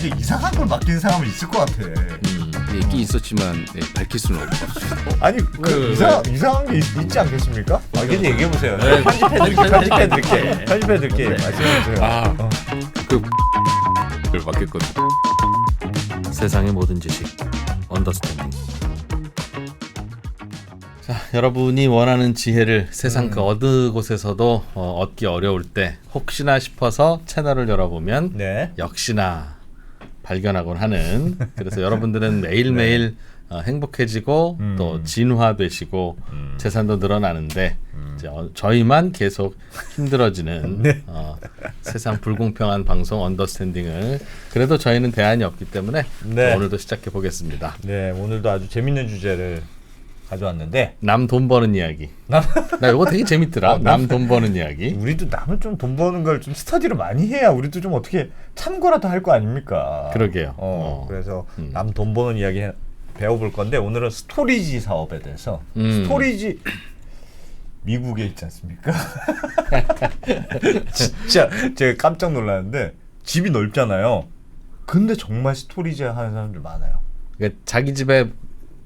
어디에 이상한 걸 맡긴 사람은 있을 것 같아. 있긴 있었지만 밝힐 수는 없고. 아니 이상한 게 있지 않겠습니까? 그냥 얘기해 보세요. 네. 편집해드릴게. 편집해드릴게. 네. 말씀해주세요. 그걸 맡겼거든. 세상의 모든 지식 언더스탠딩. 자, 여러분이 원하는 지혜를 세상 그 어느 곳에서도 얻기 어려울 때 혹시나 싶어서 채널을 열어보면 네. 역시나 발견하곤 하는. 그래서 여러분들은 매일매일 행복해지고 또 진화되시고 재산도 늘어나는데 이제 저희만 계속 힘들어지는 네. 세상 불공평한 방송 언더스탠딩을 그래도 저희는 대안이 없기 때문에 네. 오늘도 시작해 보겠습니다. 네, 오늘도 아주 재밌는 주제를 가져왔는데 남 돈 버는 이야기. 나 이거 되게 재밌더라. 남 돈 버는 이야기. 우리도 남을 좀 돈 버는 걸 좀 스터디를 많이 해야 우리도 좀 어떻게 참고라도 할 거 아닙니까? 그러게요. 그래서 남 돈 버는 이야기 배워볼 건데 오늘은 스토리지 사업에 대해서 스토리지 미국에 있지 않습니까? 진짜 제가 깜짝 놀랐는데 집이 넓잖아요. 근데 정말 스토리지 하는 사람들 많아요. 그러니까 자기 집에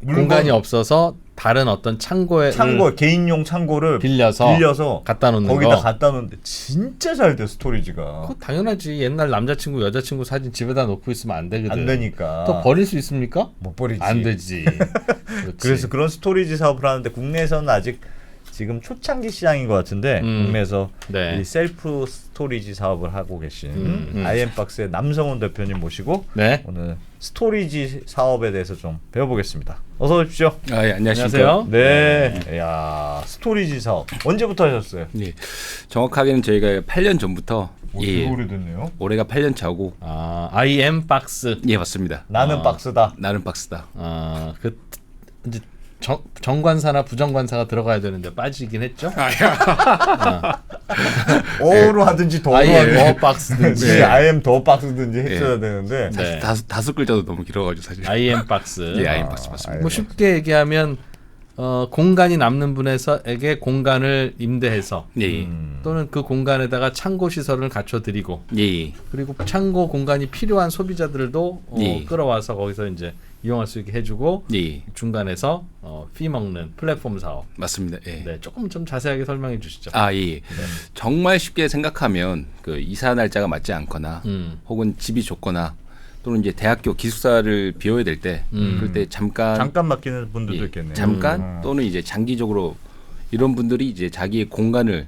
공간이 없어서 다른 어떤 창고 개인용 창고를 빌려서 갖다 놓는 거기다 거. 갖다 놓는데 진짜 잘 돼 스토리지가. 그거 당연하지. 옛날 남자친구 여자친구 사진 집에다 놓고 있으면 안 되거든. 안 되니까. 또 버릴 수 있습니까? 못 버리지. 안 되지. 그래서 그런 스토리지 사업을 하는데 국내에서는 아직 지금 초창기 시장인 것 같은데 국내에서 네. 이 셀프 스토리지 사업을 하고 계신 아이엠박스의 남성훈 대표님 모시고 네. 오늘 스토리지 사업에 대해서 좀 배워보겠습니다. 어서 오십시오. 예, 안녕하십니까. 안녕하세요. 네. 야 스토리지 사업 언제부터 하셨어요? 예, 정확하게는 저희가 8년 전부터 되게 오래됐네요. 올해가 8년 차고. IM 박스. 예, 맞습니다. 나는 박스다. 나는 박스다. 그 이제 정관사나 부정관사가 들어가야 되는데 빠지긴 했죠. 어로 하든지 더로 I am 하든지 박스든지. 네. I am 더 박스든지 했어야 되는데 네. 다섯 글자도 너무 길어가지고 사실. IM 박스. 예, IM 박스 맞습니다. 뭐 쉽게 얘기하면 공간이 남는 분에게 공간을 임대해서 예, 또는 그 공간에다가 창고 시설을 갖춰드리고 예, 그리고 창고 공간이 필요한 소비자들도 예. 끌어와서 거기서 이제 이용할 수 있게 해주고 예, 중간에서 피 먹는 플랫폼 사업. 맞습니다. 예. 네, 조금 좀 자세하게 설명해 주시죠. 예. 정말 쉽게 생각하면 그 이사 날짜가 맞지 않거나 혹은 집이 좁거나 또는 이제 대학교 기숙사를 비워야 될 때 그럴 때 잠깐 맡기는 분들도 있겠네요. 잠깐 또는 이제 장기적으로 이런 분들이 이제 자기의 공간을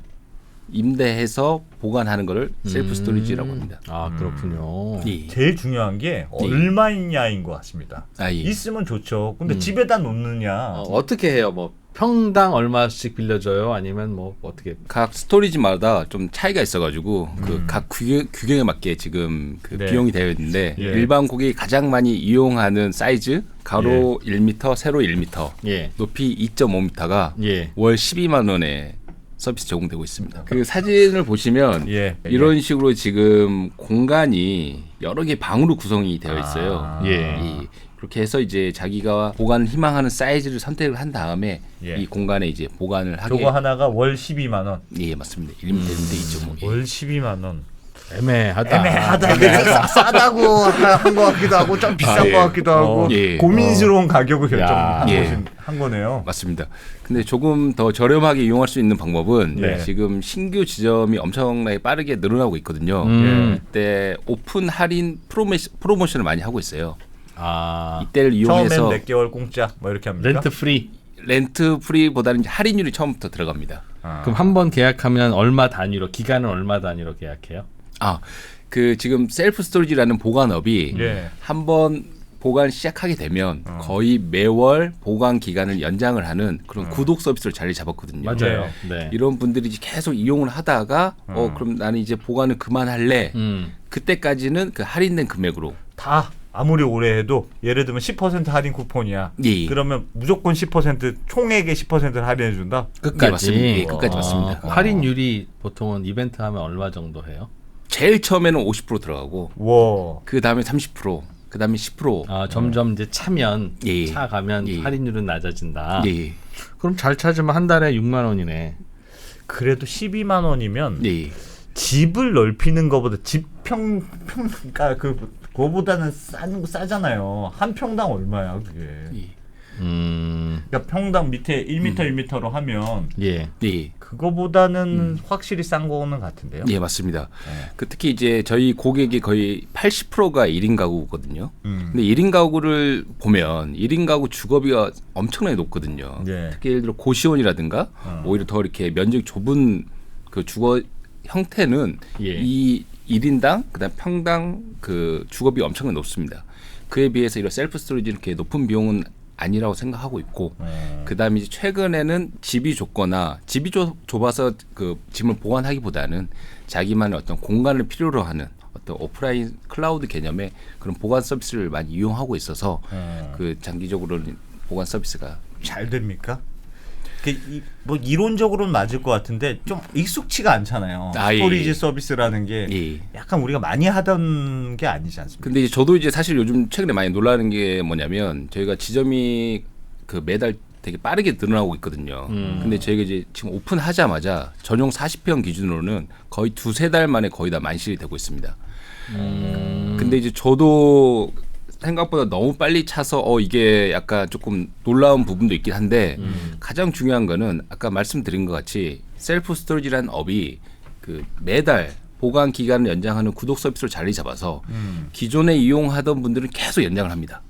임대해서 보관하는 거를 셀프 스토리지라고 합니다. 그렇군요. 예. 제일 중요한 게 얼마 있냐인 것 같습니다. 예. 있으면 좋죠. 근데 집에다 놓느냐. 어떻게 해요? 뭐 평당 얼마씩 빌려줘요? 아니면 뭐 어떻게? 각 스토리지마다 좀 차이가 있어가지고 그 각 규격에 맞게 지금 그 네. 비용이 되어 있는데 예. 일반 고객이 가장 많이 이용하는 사이즈 가로 1m, 세로 1m, 예. 높이 2.5m가 예. 월 12만 원에 서비스 제공되고 있습니다. 그 사진을 보시면 예. 이런 식으로 지금 공간이 여러 개 방으로 구성이 되어 있어요. 예. 그렇게 해서 이제 자기가 보관을 희망하는 사이즈를 선택을 한 다음에 예. 이 공간에 이제 보관을 하게. 저거 하나가 월 12만 원. 예, 맞습니다. 1m 2.5. 월 12만 원. 애매하다. 싸다고 한 것 같기도 하고 좀 비싼 것 같기도 하고 예. 고민스러운 가격을 야. 한 거네요. 맞습니다. 근데 조금 더 저렴하게 이용할 수 있는 방법은 네. 지금 신규 지점이 엄청나게 빠르게 늘어나고 있거든요. 이때 오픈 할인 프로모션을 많이 하고 있어요. 이때를 이용해서 처음엔 몇 개월 공짜 뭐 이렇게 합니까? 렌트 프리. 렌트 프리보다는 이제 할인율이 처음부터 들어갑니다. 그럼 한 번 계약하면 얼마 단위로 기간은 얼마 단위로 계약해요? 그 지금 셀프 스토리지라는 보관업이 예. 한번 보관 시작하게 되면 거의 매월 보관 기간을 연장을 하는 그런 구독 서비스를 자리 잡았거든요. 맞아요. 네. 이런 분들이 이제 계속 이용을 하다가 그럼 나는 이제 보관을 그만할래. 그때까지는 그 할인된 금액으로 다 아무리 오래 해도 예를 들면 10% 할인 쿠폰이야. 예. 그러면 무조건 10% 총액의 10%를 할인해 준다. 끝까지. 예, 맞습니다. 예, 끝까지 맞습니다. 할인율이 보통은 이벤트 하면 얼마 정도 해요? 제일 처음에는 50% 들어가고 와. 그 다음에 30%, 그 다음에 10%. 점점 이제 차면 예. 차 가면 예. 할인율은 낮아진다. 예. 그럼 잘 찾으면 한 달에 6만 원이네. 그래도 12만 원이면 예. 집을 넓히는 것보다 집평 그러니까 그 그거보다는 싸잖아요. 한 평당 얼마야 그게. 예. 그러니까 평당 밑에 1m 1m로 하면 예. 예. 그거보다는 확실히 싼 거는 같은데요. 예, 맞습니다. 네. 그 특히 이제 저희 고객이 거의 80%가 1인 가구거든요. 음. 근데 1인 가구를 보면 1인 가구 주거비가 엄청나게 높거든요. 네. 특히 예를 들어 고시원이라든가 오히려 더 이렇게 면적이 좁은 그 주거 형태는 예. 이 1인당 그다음 평당 그 주거비가 엄청나게 높습니다. 그에 비해서 이런 셀프 스토리지 이렇게 높은 비용은 아니라고 생각하고 있고 그다음에 이제 최근에는 집이 좁거나 집이 좁아서 그 짐을 보관하기보다는 자기만의 어떤 공간을 필요로 하는 어떤 오프라인 클라우드 개념의 그런 보관 서비스를 많이 이용하고 있어서 그 장기적으로는 보관 서비스가 잘 됩니까? 뭐 이론적으로는 맞을 것 같은데 좀 익숙치가 않잖아요. 아, 예, 스토리지 예. 서비스라는 게 예. 약간 우리가 많이 하던 게 아니지 않습니까? 근데 이제 저도 이제 사실 요즘 최근에 많이 놀라는 게 뭐냐면 저희가 지점이 그 매달 되게 빠르게 늘어나고 있거든요. 근데 저희가 이제 지금 오픈하자마자 전용 40평 기준으로는 거의 2-3달 만에 거의 다 만실이 되고 있습니다. 근데 이제 저도 생각보다 너무 빨리 차서 이게 약간 조금 놀라운 부분도 있긴 한데 가장 중요한 거는 아까 말씀드린 것 같이 셀프 스토리지라는 업이 그 매달 보관 기간을 연장하는 구독 서비스를 자리 잡아서 기존에 이용하던 분들은 계속 연장을 합니다.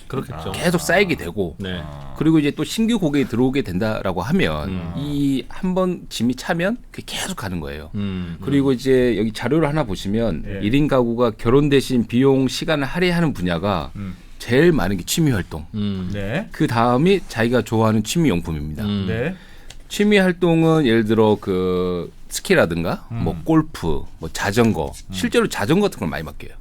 그렇겠죠. 계속 쌓이게 되고 네. 그리고 이제 또 신규 고객이 들어오게 된다라고 하면 이 한 번 짐이 차면 그게 계속 가는 거예요. 그리고 이제 여기 자료를 하나 보시면 예. 1인 가구가 결혼 대신 비용 시간을 할애하는 분야가 제일 많은 게 취미 활동. 네. 그 다음이 자기가 좋아하는 취미 용품입니다. 네. 취미 활동은 예를 들어 그 스키라든가 뭐 골프, 뭐 자전거, 실제로 자전거 같은 걸 많이 맡겨요.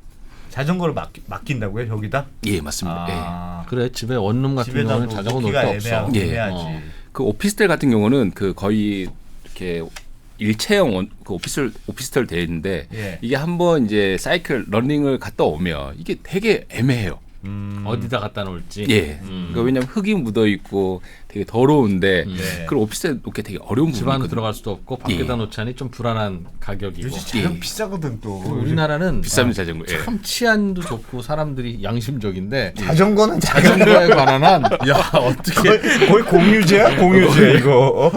자전거를 맡긴다고요? 여기다? 예, 맞습니다. 예. 아, 그래 집에 원룸 같은 집에다 경우는 자전거 놓을 놓기가 데 없어. 예. 애매하지. 그 오피스텔 같은 경우는 그 거의 이렇게 일체형 그 오피스텔 되어 있는데 예. 이게 한번 이제 사이클 러닝을 갔다 오면 이게 되게 애매해요. 어디다 갖다 놓을지. 예. 그러니까 왜냐면 흙이 묻어 있고 되게 더러운데 네. 그걸 오피스텔 놓기 되게 어려운 집 안으로 부분이거든요. 들어갈 수도 없고 밖에다 예. 놓자니 좀 불안한 가격이고. 요즘 자전 예. 비싸거든 또. 그리고 우리나라는 비싼 자전거. 예. 참 치안도 좋고 사람들이 양심적인데 자전거는 자전거에 관한 한 야 어떻게 거의 공유제야? 공유제 이거.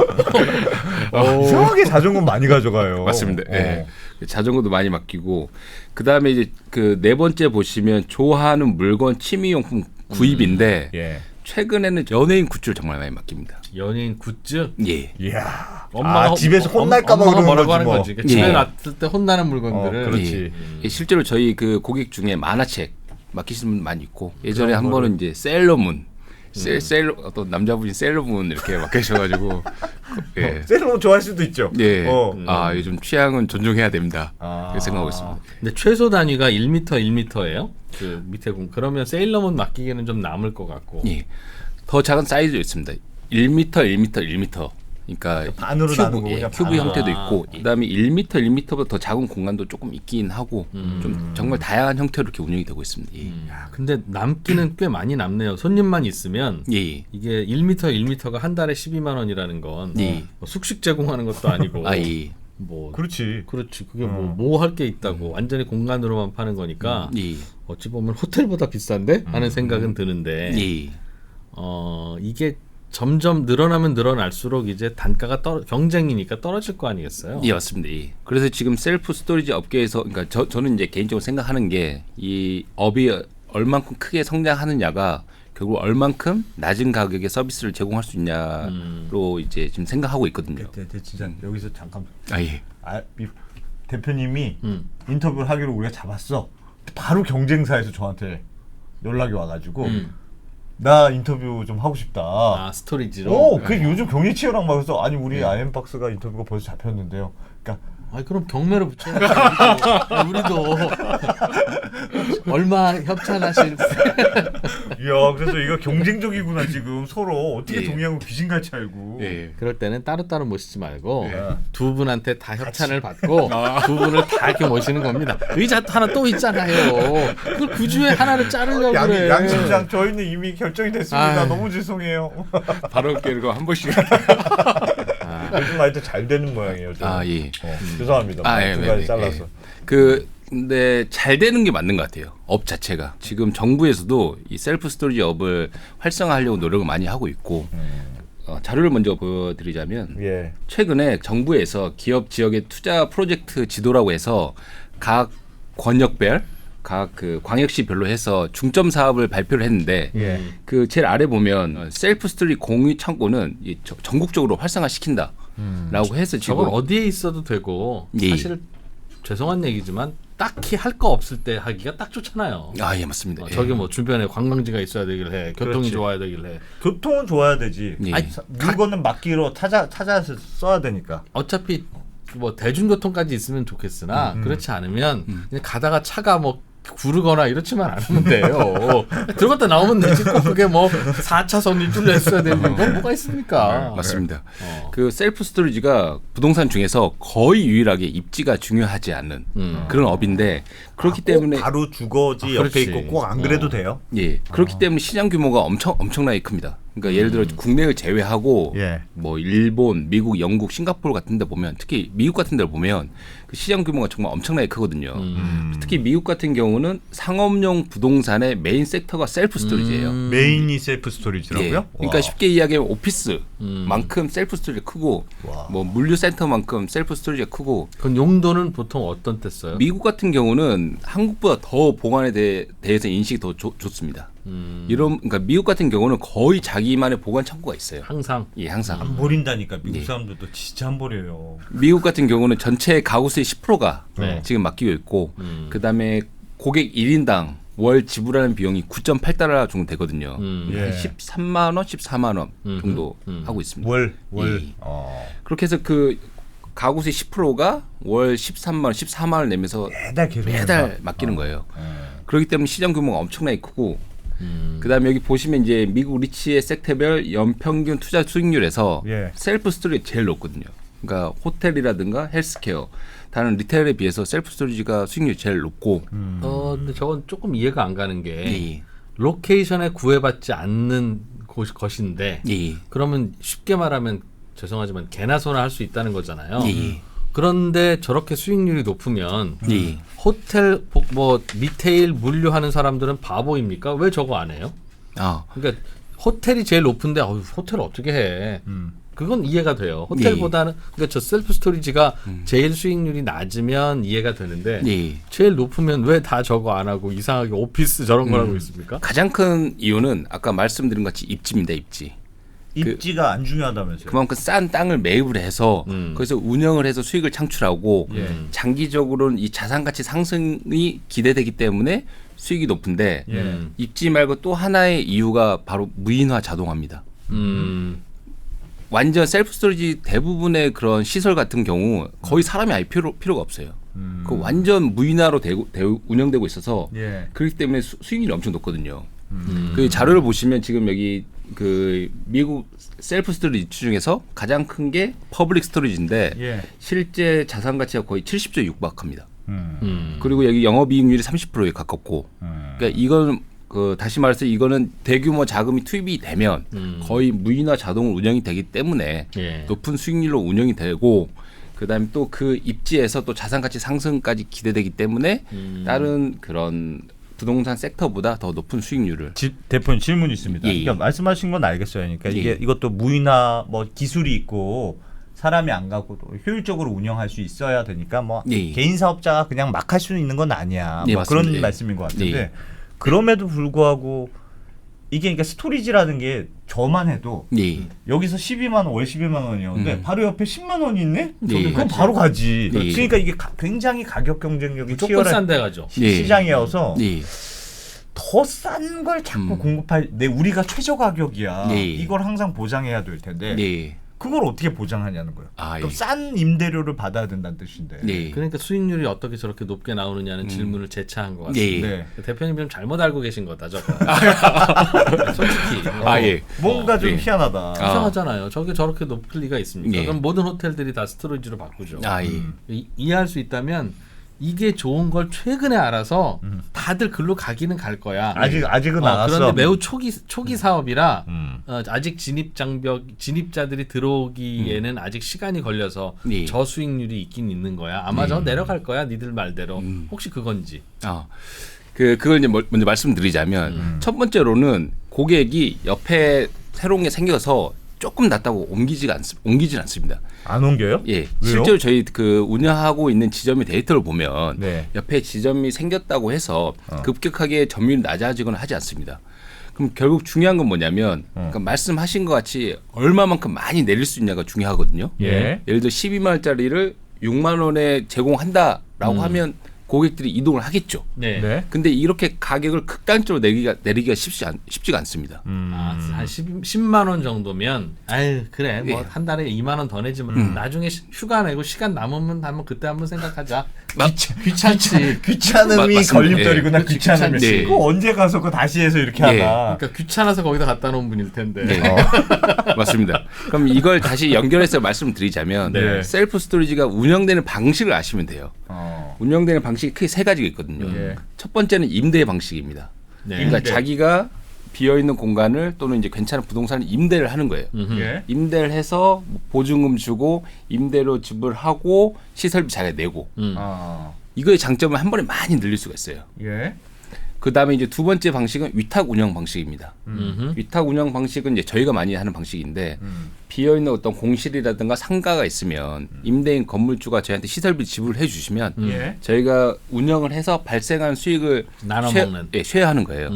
이상하게 자전거 많이 가져가요. 맞습니다. 예. 자전거도 많이 맡기고 그 다음에 이제 그 네 번째 보시면 좋아하는 물건 취미용품 구입인데 예. 최근에는 연예인 굿즈를 정말 많이 맡깁니다. 연예인 굿즈 예. 이야. 엄마가 집에서 혼날까봐 엄마가 그러는 뭐라고 거지 하는 뭐. 거지. 그러니까 집에 예. 놨을 때 혼나는 물건들을 그렇지. 예. 실제로 저희 그 고객 중에 만화책 맡기시는 분 많이 있고 예전에 그런 한 번은 이제 셀러문 셀러 어떤 남자분이 셀러문 이렇게 맡기셔가지고 예. 셀러 좋아할 수도 있죠. 예. 어. 아 요즘 취향은 존중해야 됩니다. 아. 이렇게 생각하고 있습니다. 근데 최소 단위가 1m 1m예요. 그 밑에 공 그러면 세일러문 맡기기는 좀 남을 것 같고. 예. 더 작은 사이즈도 있습니다. 1m, 1m, 1m. 그러니까 반으로 큐브, 나누고 예, 그냥 큐브 반으로. 형태도 있고 그다음에 1m, 1m보다 더 작은 공간도 조금 있긴 하고 좀 정말 다양한 형태로 이렇게 운영이 되고 있습니다. 예. 야, 근데 남기는 꽤 많이 남네요. 손님만 있으면 예. 이게 1m 1m가 한 달에 12만 원이라는 건 예. 뭐 숙식 제공하는 것도 아니고 아, 예. 뭐 그렇지. 그렇지 그게 뭐 할 게 있다고 완전히 공간으로만 파는 거니까 예. 어찌 보면 호텔보다 비싼데 하는 생각은 드는데 예. 이게 점점 늘어나면 늘어날수록 이제 단가가 경쟁이니까 떨어질 거 아니겠어요? 예, 맞습니다. 예. 그래서 지금 셀프 스토리지 업계에서 그러니까 저는 이제 개인적으로 생각하는 게 이 업이 얼만큼 크게 성장하느냐가 결국 얼만큼 낮은 가격의 서비스를 제공할 수 있냐로 이제 지금 생각하고 있거든요. 진짜 여기서 잠깐. 아 예. 대표님이 인터뷰를 하기로 우리가 잡았어. 바로 경쟁사에서 저한테 연락이 와가지고 나 인터뷰 좀 하고 싶다. 아 스토리지로. 그 요즘 경쟁 치열한 거 그래서 아니 우리 아이엠박스가 인터뷰가 벌써 잡혔는데요. 그러니까 아니 그럼 경매로 붙여야지. 우리도 얼마 협찬하실. 이야 그래서 이거 경쟁적이구나 지금 서로 어떻게 예. 동의하고 귀신같이 알고. 예. 그럴 때는 따로따로 모시지 말고 예. 두 분한테 다 협찬을 받고 두 분을 다 이렇게 모시는 겁니다. 의자 하나 또 있잖아요. 그걸 그 중에 하나를 자르려고 그래. 양심상 저희는 이미 결정이 됐습니다. 아유. 너무 죄송해요. 바로 깨고 한 번씩. 요즘 하여튼 잘 되는 모양이에요. 저는. 아 예. 죄송합니다. 아, 예, 중간에 네, 잘라서. 그 근데 잘 되는 게 맞는 것 같아요. 업 자체가. 지금 정부에서도 이 셀프 스토리지 업을 활성화하려고 노력을 많이 하고 있고 자료를 먼저 보여드리자면 예. 최근에 정부에서 기업 지역의 투자 프로젝트 지도라고 해서 각 권역별 각 그 광역시별로 해서 중점 사업을 발표를 했는데 예. 그 제일 아래 보면 셀프 스토리 공유 창고는 이 전국적으로 활성화시킨다라고 해서 지금 저건 어디에 있어도 되고 예. 사실 죄송한 얘기지만 딱히 할 거 없을 때 하기가 딱 좋잖아요. 아, 예, 맞습니다. 예. 저기 뭐 주변에 관광지가 있어야 되길 해. 교통이 그렇지. 좋아야 되길 해. 교통은 좋아야 되지. 예. 아니, 물건은 맡기로 찾아서 써야 되니까. 어차피 뭐 대중교통까지 있으면 좋겠으나 그렇지 않으면 그냥 가다가 차가 뭐 구르거나 이렇지만 않으면 돼요. 들어갔다 나오면 되지. 꼭 그게 뭐 4차선이 뚫려 있어야 되는 건 뭐가 있습니까? 맞습니다. 그 셀프 스토리지가 부동산 중에서 거의 유일하게 입지가 중요하지 않은 그런 업인데 그렇기 때문에 바로 주거지 옆에 그렇지. 있고 꼭 안 그래도 돼요. 예 그렇기 때문에 시장 규모가 엄청나게 큽니다. 그러니까 예를 들어 국내를 제외하고 예. 뭐 일본, 미국, 영국, 싱가포르 같은 데 보면 특히 미국 같은 데 보면 그 시장 규모가 정말 엄청나게 크거든요. 특히 미국 같은 경우는 상업용 부동산의 메인 섹터가 셀프 스토리지예요. 메인이 셀프 스토리지라고요? 예. 그러니까 와. 쉽게 이야기하면 오피스만큼 셀프 스토리지가 크고 와. 뭐 물류 센터만큼 셀프 스토리지가 크고 그건 용도는 보통 어떤 때 써요? 미국 같은 경우는 한국보다 더 보관에 대해서 인식이 더 좋습니다. 그러니까 미국 같은 경우는 거의 자기만의 보관 창고가 있어요. 항상 예, 항상. 안 버린다니까 미국 예. 사람들도 진짜 안 버려요. 미국 같은 경우는 전체 가구수의 10%가 네. 지금 맡기고 있고 그다음에 고객 1인당 월 지불하는 비용이 9.8달러 정도 되거든요. 예. 13만 원, 14만 원 정도 하고 있습니다. 월. 예. 어. 그렇게 해서 그 가구수의 10%가 월 13만 원, 14만 원 내면서 매달 맡기는 거예요. 그렇기 때문에 시장 규모가 엄청나게 크고 그다음에 여기 보시면 이제 미국 리치의 섹터별 연평균 투자 수익률에서 예. 셀프 스토리지 제일 높거든요. 그러니까 호텔이라든가 헬스케어 다른 리테일에 비해서 셀프 스토리지가 수익률이 제일 높고 근데 저건 조금 이해가 안 가는 게 예. 로케이션에 구애받지 않는 것인데 예. 그러면 쉽게 말하면 죄송하지만 개나 소나 할 수 있다는 거잖아요. 예. 그런데 저렇게 수익률이 높으면 예. 호텔 뭐 리테일 물류하는 사람들은 바보입니까? 왜 저거 안 해요? 아, 그러니까 호텔이 제일 높은데 호텔 어떻게 해? 그건 이해가 돼요. 호텔보다는 그러니까 저 셀프 스토리지가 제일 수익률이 낮으면 이해가 되는데 예. 제일 높으면 왜 다 저거 안 하고 이상하게 오피스 저런 걸 하고 있습니까? 가장 큰 이유는 아까 말씀드린 것 같이 입지입니다. 입지. 입지가 안 중요하다면서요. 그만큼 싼 땅을 매입을 해서 거기서 운영을 해서 수익을 창출하고 장기적으로는 이 자산 가치 상승이 기대되기 때문에 수익이 높은데 예. 입지 말고 또 하나의 이유가 바로 무인화 자동화입니다. 완전 셀프 스토리지 대부분의 그런 시설 같은 경우 거의 사람이 아예 필요가 없어요. 그 완전 무인화로 운영되고 있어서 예. 그렇기 때문에 수익률이 엄청 높거든요. 그 자료를 보시면 지금 여기 그 미국 셀프 스토리지 중에서 가장 큰 게 퍼블릭 스토리지인데 예. 실제 자산 가치가 거의 70조에 육박합니다. 그리고 여기 영업이익률이 30%에 가깝고, 그러니까 이건 그 다시 말해서 이거는 대규모 자금이 투입이 되면 거의 무인화 자동으로 운영이 되기 때문에 예. 높은 수익률로 운영이 되고. 그다음에 또 그 입지에서 또 자산 가치 상승까지 기대되기 때문에 다른 그런 부동산 섹터보다 더 높은 수익률을. 대표님 질문 있습니다. 예, 예. 그러니까 말씀하신 건 알겠어요. 그러니까 예. 이게 이것도 무인화 뭐 기술이 있고 사람이 안 가고 또 효율적으로 운영할 수 있어야 되니까 뭐 예, 예. 개인 사업자가 그냥 막 할 수 있는 건 아니야. 예, 뭐 그런 맞습니다. 예. 말씀인 것 같은데 예. 그럼에도 불구하고 이게 그러니까 스토리지라는 게 저만 해도 예. 여기서 12만 원, 월 12만 원이었는데 바로 옆에 10만 원이 있네? 예. 그럼 바로 가지. 예. 그러니까 이게 굉장히 가격 경쟁력이 무조건 치열한 싼 데 가죠. 예. 시장이어서 예. 더 싼 걸 자꾸 공급할 우리가 최저 가격이야. 네. 이걸 항상 보장해야 될 텐데 네. 그걸 어떻게 보장하냐는 거예요. 아, 그럼 예. 싼 임대료를 받아야 된다는 뜻인데. 네. 그러니까 수익률이 어떻게 저렇게 높게 나오느냐는 질문을 재차한 것 같습니다. 네. 네. 대표님 좀 잘못 알고 계신 거다 저거. 솔직히 아, 예. 뭔가 좀 예. 희한하다. 이상하잖아요. 저게 저렇게 높을 리가 있습니까? 예. 그럼 모든 호텔들이 다 스토리지로 바꾸죠. 아, 예. 이해할 수 있다면 이게 좋은 걸 최근에 알아서 다들 글로 가기는 갈 거야. 아직은 안 왔어. 그런데 매우 초기 사업이라 아직 진입자들이 들어오기에는 아직 시간이 걸려서 예. 저수익률이 있긴 있는 거야. 아마 저 내려갈 거야. 니들 말대로. 혹시 그건지. 그걸 이제 먼저 말씀드리자면 첫 번째로는 고객이 옆에 새로운 게 생겨서 조금 낫다고 옮기진 않습니다. 안 옮겨요? 예, 왜요? 실제로 저희 그 운영하고 있는 지점의 데이터를 보면 네. 옆에 지점이 생겼다고 해서 급격하게 점유율이 낮아지거나 하지 않습니다. 그럼 결국 중요한 건 뭐냐면 그러니까 말씀하신 것 같이 얼마만큼 많이 내릴 수 있냐가 중요하거든요. 예. 예를 들어 12만 원짜리를 6만 원에 제공한다라고 하면 고객들이 이동을 하겠죠. 네. 네. 근데 이렇게 가격을 극단적으로 내리기가 쉽지가 않습니다. 한 10만 원 정도면 아유 그래 뭐 예. 한 달에 2만 원 더 내지만 나중에 휴가 내고 시간 남으면 한번 그때 한번 생각하자. 귀찮지. 귀찮음이 맞습니다. 걸림돌이구나. 예. 귀찮음이. 네. 그거 언제 가서 그거 다시 해서 이렇게 예. 하나. 그러니까 귀찮아서 거기다 갖다 놓은 분일 텐데. 네. 맞습니다. 그럼 이걸 다시 연결해서 말씀드리자면 네. 셀프 스토리지가 운영되는 방식을 아시면 돼요. 운영되는 방식이 크게 세 가지가 있거든요. 예. 첫 번째는 임대 방식입니다. 네. 그러니까 임대. 자기가 비어 있는 공간을 또는 이제 괜찮은 부동산을 임대를 하는 거예요. 예. 임대를 해서 보증금 주고 임대료 지불하고 시설비 자기가 내고 이거의 장점은 한 번에 많이 늘릴 수가 있어요. 예. 그 다음에 이제 두 번째 방식은 위탁 운영 방식입니다. 위탁 운영 방식은 이제 저희가 많이 하는 방식인데 비어 있는 어떤 공실이라든가 상가가 있으면 임대인 건물주가 저희한테 시설비 지불해 주시면 예. 저희가 운영을 해서 발생한 수익을 나눠 먹는. 쉐어하는 거예요.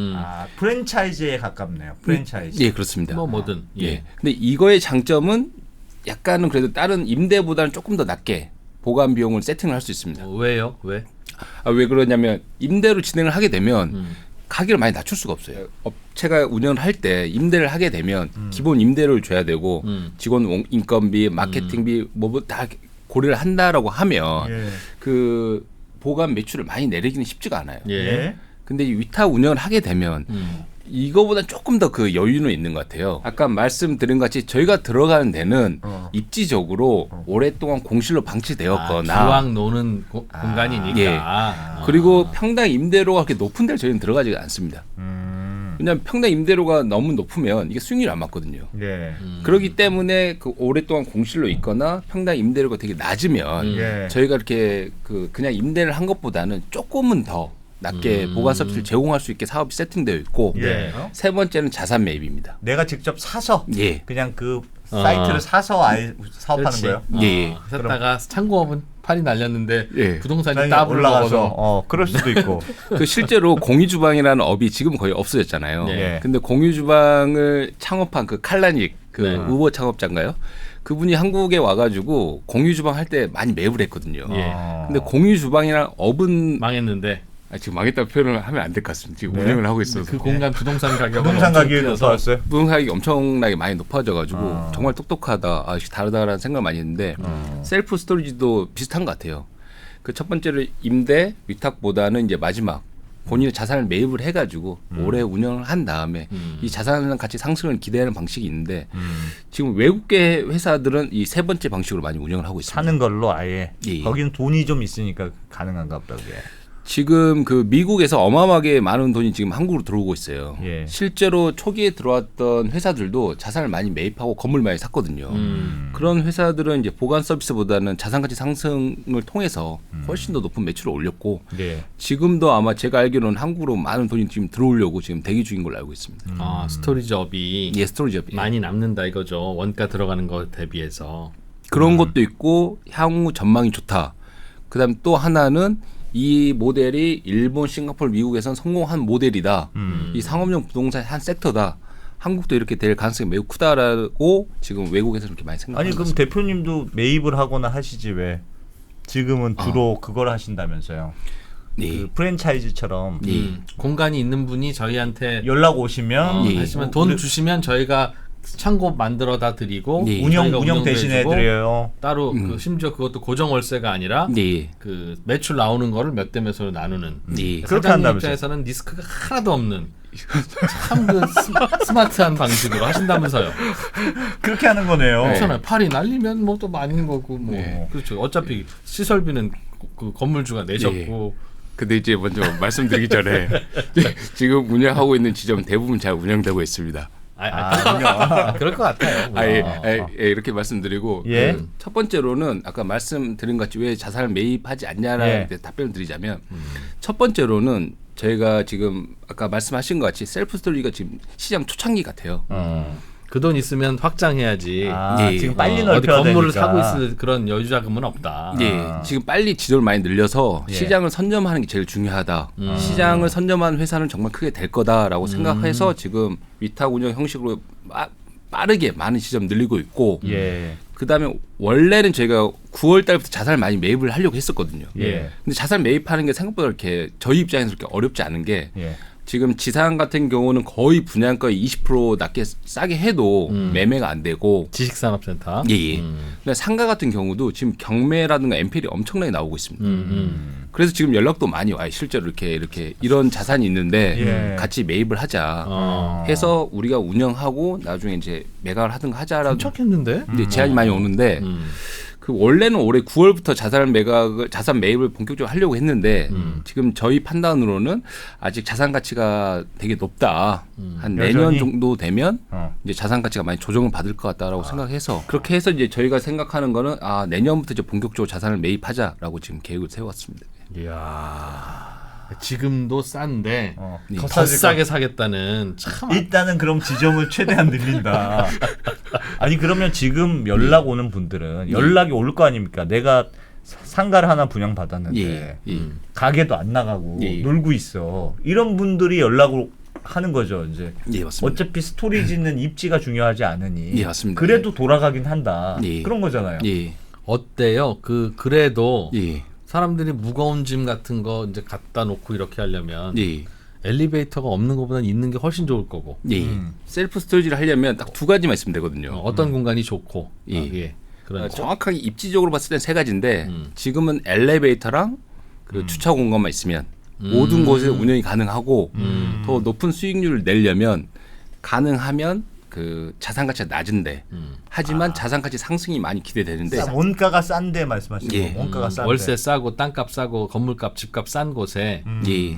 프랜차이즈에 가깝네요. 프랜차이즈. 예, 그렇습니다. 뭐 뭐든. 예. 근데 이거의 장점은 약간은 그래도 다른 임대보다는 조금 더 낮게 보관 비용을 세팅을 할 수 있습니다. 왜요? 왜? 왜 그러냐면 임대로 진행을 하게 되면 가격을 많이 낮출 수가 없어요. 업체가 운영을 할 때 임대를 하게 되면 기본 임대료를 줘야 되고 직원 인건비, 마케팅비 뭐 다 고려를 한다라고 하면 예. 그 보관 매출을 많이 내리기는 쉽지가 않아요. 예. 근데 이 위탁 운영을 하게 되면 이거보다 조금 더 그 여유는 있는 것 같아요. 아까 말씀드린 것 같이 저희가 들어가는 데는 입지적으로 오랫동안 공실로 방치되었거나 기왕 노는 공간이니까. 예. 그리고 평당 임대료가 그렇게 높은 데를 저희는 들어가지 않습니다. 왜냐하면 평당 임대료가 너무 높으면 이게 수익률이 안 맞거든요. 예. 그렇기 때문에 그 오랫동안 공실로 있거나 평당 임대료가 되게 낮으면 예. 저희가 이렇게 그 그냥 임대를 한 것보다는 조금은 더 낮게 보관 서비스를 제공할 수 있게 사업이 세팅되어 있고 예. 세 번째는 자산 매입입니다. 내가 직접 사서 예. 그냥 그 사이트를 사서 아예 사업하는 그렇지. 거예요. 예. 샀다가 창고업은 팔이 날렸는데 예. 부동산이 따블로 올라가서 먹어서 그럴 수도 있고. 그 실제로 공유주방이라는 업이 지금 거의 없어졌잖아요. 예. 근데 공유주방을 창업한 그 칼라닉 그 네. 우버 창업자인가요? 그분이 한국에 와가지고 공유주방 할 때 많이 매입을 했거든요. 예. 근데 공유주방이랑 업은 망했는데 지금 망했다고 표현을 하면 안 될 것 같습니다. 지금 네. 운영을 하고 있어서 그 공간 부동산 가격은 부동산 엄청 가격이 뛰어서 높아졌어요. 부동산 가격이 엄청나게 많이 높아져가지고 정말 똑똑하다, 다르다라는 생각을 많이 했는데 셀프 스토리지도 비슷한 것 같아요. 그 첫 번째로 임대 위탁보다는 이제 마지막 본인의 자산을 매입을 해가지고 오래 운영을 한 다음에 이 자산 가치 상승을 기대하는 방식이 있는데 지금 외국계 회사들은 이 세 번째 방식으로 많이 운영을 하고 있습니다. 사는 걸로 아예. 예. 거기는 돈이 좀 있으니까 가능한가 보다. 그게. 지금 그 미국에서 어마어마하게 많은 돈이 지금 한국으로 들어오고 있어요. 예. 실제로 초기에 들어왔던 회사들도 자산을 많이 매입하고 건물 많이 샀거든요. 그런 회사들은 이제 보관 서비스보다는 자산 가치 상승을 통해서 훨씬 더 높은 매출을 올렸고 예. 지금도 아마 제가 알기로는 한국으로 많은 돈이 지금 들어오려고 지금 대기 중인 걸로 알고 있습니다. 스토리지업이 예, 스토리지업. 많이 남는다 이거죠. 원가 들어가는 거 대비해서. 그런 것도 있고 향후 전망이 좋다. 그다음 또 하나는 이 모델이 일본, 싱가포르, 미국에선 성공한 모델이다. 이 상업용 부동산의 한 섹터다. 한국도 이렇게 될 가능성이 매우 크다라고 지금 외국에서 그렇게 많이 생각하는 아니 그럼 것같습니다. 대표님도 매입을 하거나 하시지 왜? 지금은 주로 그걸 하신다면서요. 네. 그 프랜차이즈처럼 공간이 있는 분이 저희한테 연락 오시면 예. 하시면 돈 주시면 저희가 창고 만들어다 드리고 네. 운영 저희가 운영도 대신해 해주고 드려요. 따로 그 심지어 그것도 고정 월세가 아니라 네. 그 매출 나오는 거를 몇 대 몇으로 나누는 네. 그렇게 사장님 한다면서요? 입장에서는 리스크가 하나도 없는 참 그 스마트한 방식으로 하신다면서요. 그렇게 하는 거네요. 그렇잖아요. 팔이 날리면 뭐 또 많은 거고 뭐 네. 그렇죠. 어차피 시설비는 그 건물주가 내셨고 근데 이제 먼저 말씀드리기 전에 지금 운영하고 있는 지점 대부분 잘 운영되고 있습니다. 그럴 것 같아요. 이렇게 말씀드리고 예. 첫 번째로는 아까 말씀드린 것 같이 왜 자산을 매입하지 않냐라는 예. 데 답변을 드리자면 첫 번째로는 저희가 지금 아까 말씀하신 것 같이 셀프 스토리가 지금 시장 초창기 같아요. 그 돈 있으면 확장해야지. 예. 지금 빨리 어디 넓혀야 건물을 되니까. 사고 있을 그런 여유 자금은 없다. 예, 지금 빨리 지도를 많이 늘려서 예. 시장을 선점하는 게 제일 중요하다. 시장을 선점한 회사는 정말 크게 될 거다라고 생각해서 지금 위탁 운영 형식으로 빠르게 많은 시점 늘리고 있고 예. 그다음에 원래는 저희가 9월 달부터 자산을 많이 매입을 하려고 했었거든요. 예. 근데 자산 매입하는 게 생각보다 이렇게 저희 입장에서 그렇게 어렵지 않은 게 예. 지금 지상 같은 경우는 거의 분양가의 20% 낮게 싸게 해도 매매가 안 되고 지식산업센터. 예. 근데 상가 같은 경우도 지금 경매라든가 MPL이 엄청나게 나오고 있습니다. 그래서 지금 연락도 많이 와요. 실제로 이렇게 이런 자산이 있는데 예. 같이 매입을 하자 해서 우리가 운영하고 나중에 이제 매각을 하든가 하자라고 괜찮겠는데? 이제 제안이 많이 오는데 그 원래는 올해 9월부터 자산 매입을 본격적으로 하려고 했는데 지금 저희 판단으로는 아직 자산 가치가 되게 높다. 한 내년 여전히? 정도 되면 어. 이제 자산 가치가 많이 조정을 받을 것 같다라고 생각해서 그렇게 해서 이제 저희가 생각하는 거는 내년부터 이제 본격적으로 자산을 매입하자라고 지금 계획을 세웠습니다. 이야. 지금도 싼데 더 더 싸질 싸게 사겠다는 참. 일단은 그럼 지점을 최대한 늘린다. 아니 그러면 지금 연락 오는 분들은 연락이 올 거 아닙니까? 내가 상가를 하나 분양 받았는데 가게도 안 나가고 놀고 있어. 이런 분들이 연락을 하는 거죠. 이제 예, 맞습니다. 어차피 스토리지는 입지가 중요하지 않으니 예, 맞습니다. 그래도 돌아가긴 한다. 예. 그런 거잖아요. 예. 어때요? 그래도 예. 사람들이 무거운 짐 같은 거 이제 갖다 놓고 이렇게 하려면 예. 엘리베이터가 없는 것보다는 있는 게 훨씬 좋을 거고. 예. 셀프 스토리지를 하려면 딱 두 가지만 있으면 되거든요. 어떤 공간이 좋고. 예. 그런 거. 정확하게 입지적으로 봤을 땐 세 가지인데 지금은 엘리베이터랑 그 주차 공간만 있으면 모든 곳에 운영이 가능하고 더 높은 수익률을 내려면 가능하면 그 자산 가치가 낮은데 하지만 자산 가치 상승이 많이 기대되는데 원가가 싼데 말씀하시는 예. 거. 원가가 싼데. 월세 싸고 땅값 싸고 건물값 집값 싼 곳에 예.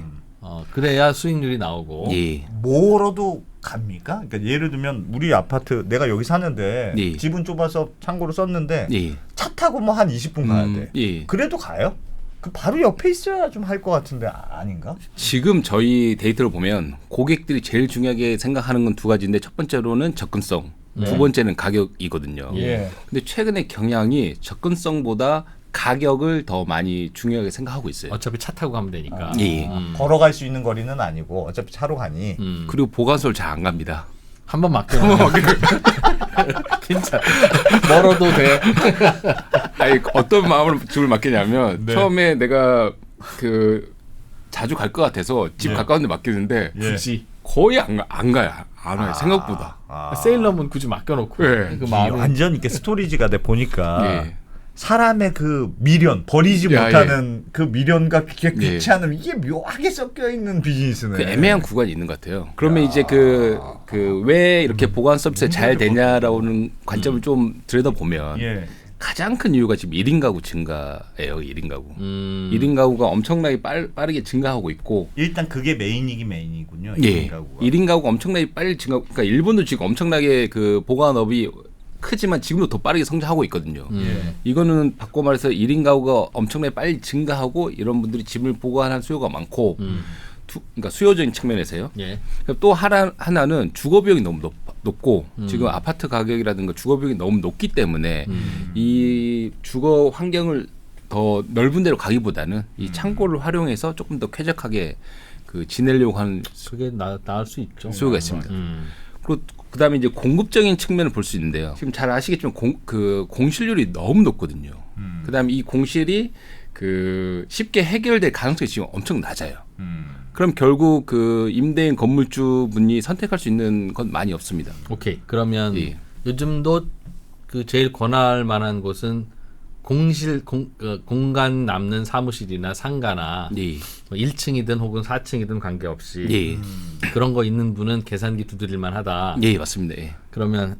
그래야 수익률이 나오고. 예. 뭐로도 갑니까? 그러니까 예를 들면 우리 아파트 내가 여기 사는데 예. 집은 좁아서 창고로 썼는데 예. 차 타고 뭐 한 20분 가야 돼. 예. 그래도 가요? 그 바로 옆에 있어야 좀 할 것 같은데 아닌가? 지금 저희 데이터를 보면 고객들이 제일 중요하게 생각하는 건 두 가지인데 첫 번째로는 접근성, 두 번째는 가격이거든요. 예. 근데 최근에 경향이 접근성보다 가격을 더 많이 중요하게 생각하고 있어요. 어차피 차 타고 가면 되니까. 예. 걸어갈 수 있는 거리는 아니고 어차피 차로 가니. 그리고 보관소를 잘 안 갑니다. 한번 맡겨놓으면 괜찮아. 멀어도 돼. 아니 어떤 마음으로 집을 맡기냐면 네. 처음에 내가 그 자주 갈 것 같아서 집 예. 가까운데 맡기는데 예. 굳이 거의 안 가요. 안 와요. 생각보다. 세일러문 굳이 맡겨놓고 예. 그 마음이 완전 이렇게 스토리지가 돼 보니까 예. 사람의 그 미련 버리지 야, 못하는 그 미련과 예. 귀찮음 이게 묘하게 섞여 있는 비즈니스네. 그 애매한 구간이 있는 것 같아요. 그러면 이제 그 왜 이렇게 보관 서비스가 잘 되냐라는 관점을 좀 들여다보면 예. 가장 큰 이유가 지금 1인 가구 증가예요. 1인 가구. 1인 음. 가구가 엄청나게 빠르게 증가하고 있고 일단 그게 메인이긴 메인이군요. 예. 1인 가구가. 1인 가구가 엄청나게 빨리 증가. 그러니까 일본도 지금 엄청나게 그 보관업이 크지만 지금도 더 빠르게 성장하고 있거든요. 예. 이거는 바꿔 말해서 1인 가구가 엄청나게 빨리 증가하고 이런 분들이 집을 보관할 수요가 많고 그러니까 수요적인 측면에서요. 예. 또 하나는 주거 비용이 너무 높고 지금 아파트 가격이라든가 주거 비용이 너무 높기 때문에 이 주거 환경을 더 넓은 데로 가기보다는 이 창고를 활용해서 조금 더 쾌적하게 그 지내려고 하는 그게 나을 수 있죠. 수요가 있습니다. 그리고 그다음에 이제 공급적인 측면을 볼 수 있는데요. 지금 잘 아시겠지만 공실률이 너무 높거든요. 그다음에 이 공실이 그 쉽게 해결될 가능성이 지금 엄청 낮아요. 그럼 결국 그 임대인 건물주분이 선택할 수 있는 건 많이 없습니다. 오케이. 그러면 예. 요즘도 그 제일 권할 만한 곳은 공간 남는 사무실이나 상가나 예. 뭐 1층이든 혹은 4층이든 관계없이 예. 그런 거 있는 분은 계산기 두드릴만 하다. 예, 맞습니다. 예. 그러면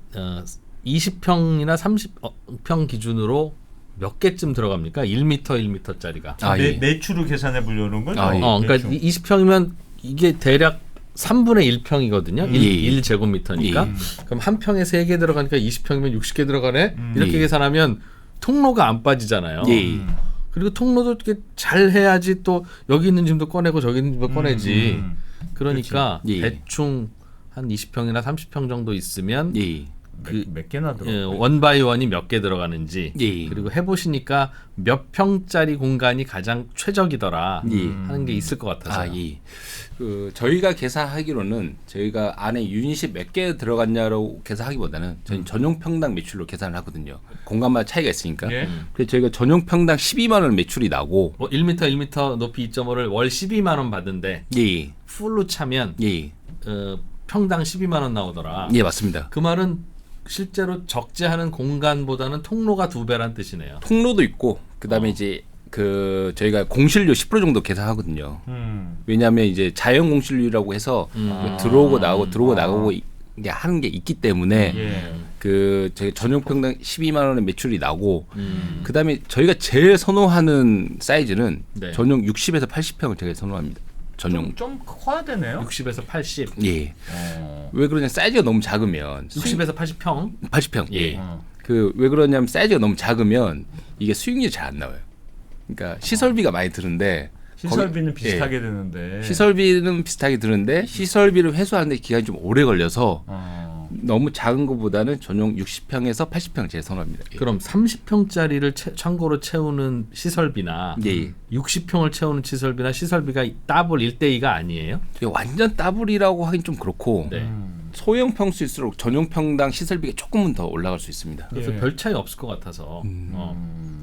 20평이나 30평 기준으로 몇 개쯤 들어갑니까? 1m 1m짜리가. 아, 예. 매출을 계산해 보려는 거죠. 아, 예. 그러니까 20평이면 이게 대략 3분의 1평이거든요. 예. 1제곱미터니까. 예. 그럼 한 평에 3개 들어가니까 20평이면 60개 들어가네. 이렇게 예. 계산하면 통로가 안 빠지잖아요. 예. 그리고 통로도 이렇게 잘 해야지 또 여기 있는 짐도 꺼내고 저기 있는 짐도 꺼내지. 그러니까 그렇지. 예. 대충 한 20평이나 30평 정도 있으면 예. 몇 개나 들어? 원바이원이 몇 개 들어가는지 예. 그리고 해보시니까 몇 평짜리 공간이 가장 최적이더라 예. 하는 게 있을 것 같아서요. 예. 저희가 계산하기로는 저희가 안에 유닛이 몇 개 들어갔냐로 계산하기보다는 저희 전용 평당 매출로 계산을 하거든요. 공간마다 차이가 있으니까. 예. 그래서 저희가 전용 평당 12만 원 매출이 나고 1m 높이 2.5를 월 12만 원 받는데 예. 풀로 차면 예. 평당 12만 원 나오더라. 예, 맞습니다. 그 말은 실제로 적재하는 공간보다는 통로가 2배란 뜻이네요. 통로도 있고 그다음에 이제 저희가 공실료 10% 정도 계산하거든요. 왜냐하면 이제 자연 공실료라고 해서 들어오고 나가고 이게 하는 게 있기 때문에 예. 저희 전용 평당 12만 원의 매출이 나고 그다음에 저희가 제일 선호하는 사이즈는 네. 전용 60에서 80평을 제가 선호합니다. 전용. 좀 커야 되네요. 60에서 80. 예. 왜 그러냐 사이즈가 너무 작으면 60에서 80평. 80평. 예. 어. 왜 그러냐면 사이즈가 너무 작으면 이게 수익률이 잘 안 나와요. 그러니까 시설비가 많이 드는데 시설비는 거기- 비슷하게 예. 드는데. 시설비는 비슷하게 드는데 시설비를 회수하는데 기간이 좀 오래 걸려서 너무 작은 것보다는 전용 60평에서 80평 제일 선호합니다. 예. 그럼 30평짜리를 창고로 채우는 시설비나 예. 60평을 채우는 시설비가 더블 1대2가 아니에요? 이게 완전 더블이라고 하긴 좀 그렇고 네. 소형 평수일수록 전용 평당 시설비가 조금은 더 올라갈 수 있습니다. 그래서 예. 별 차이 없을 것 같아서.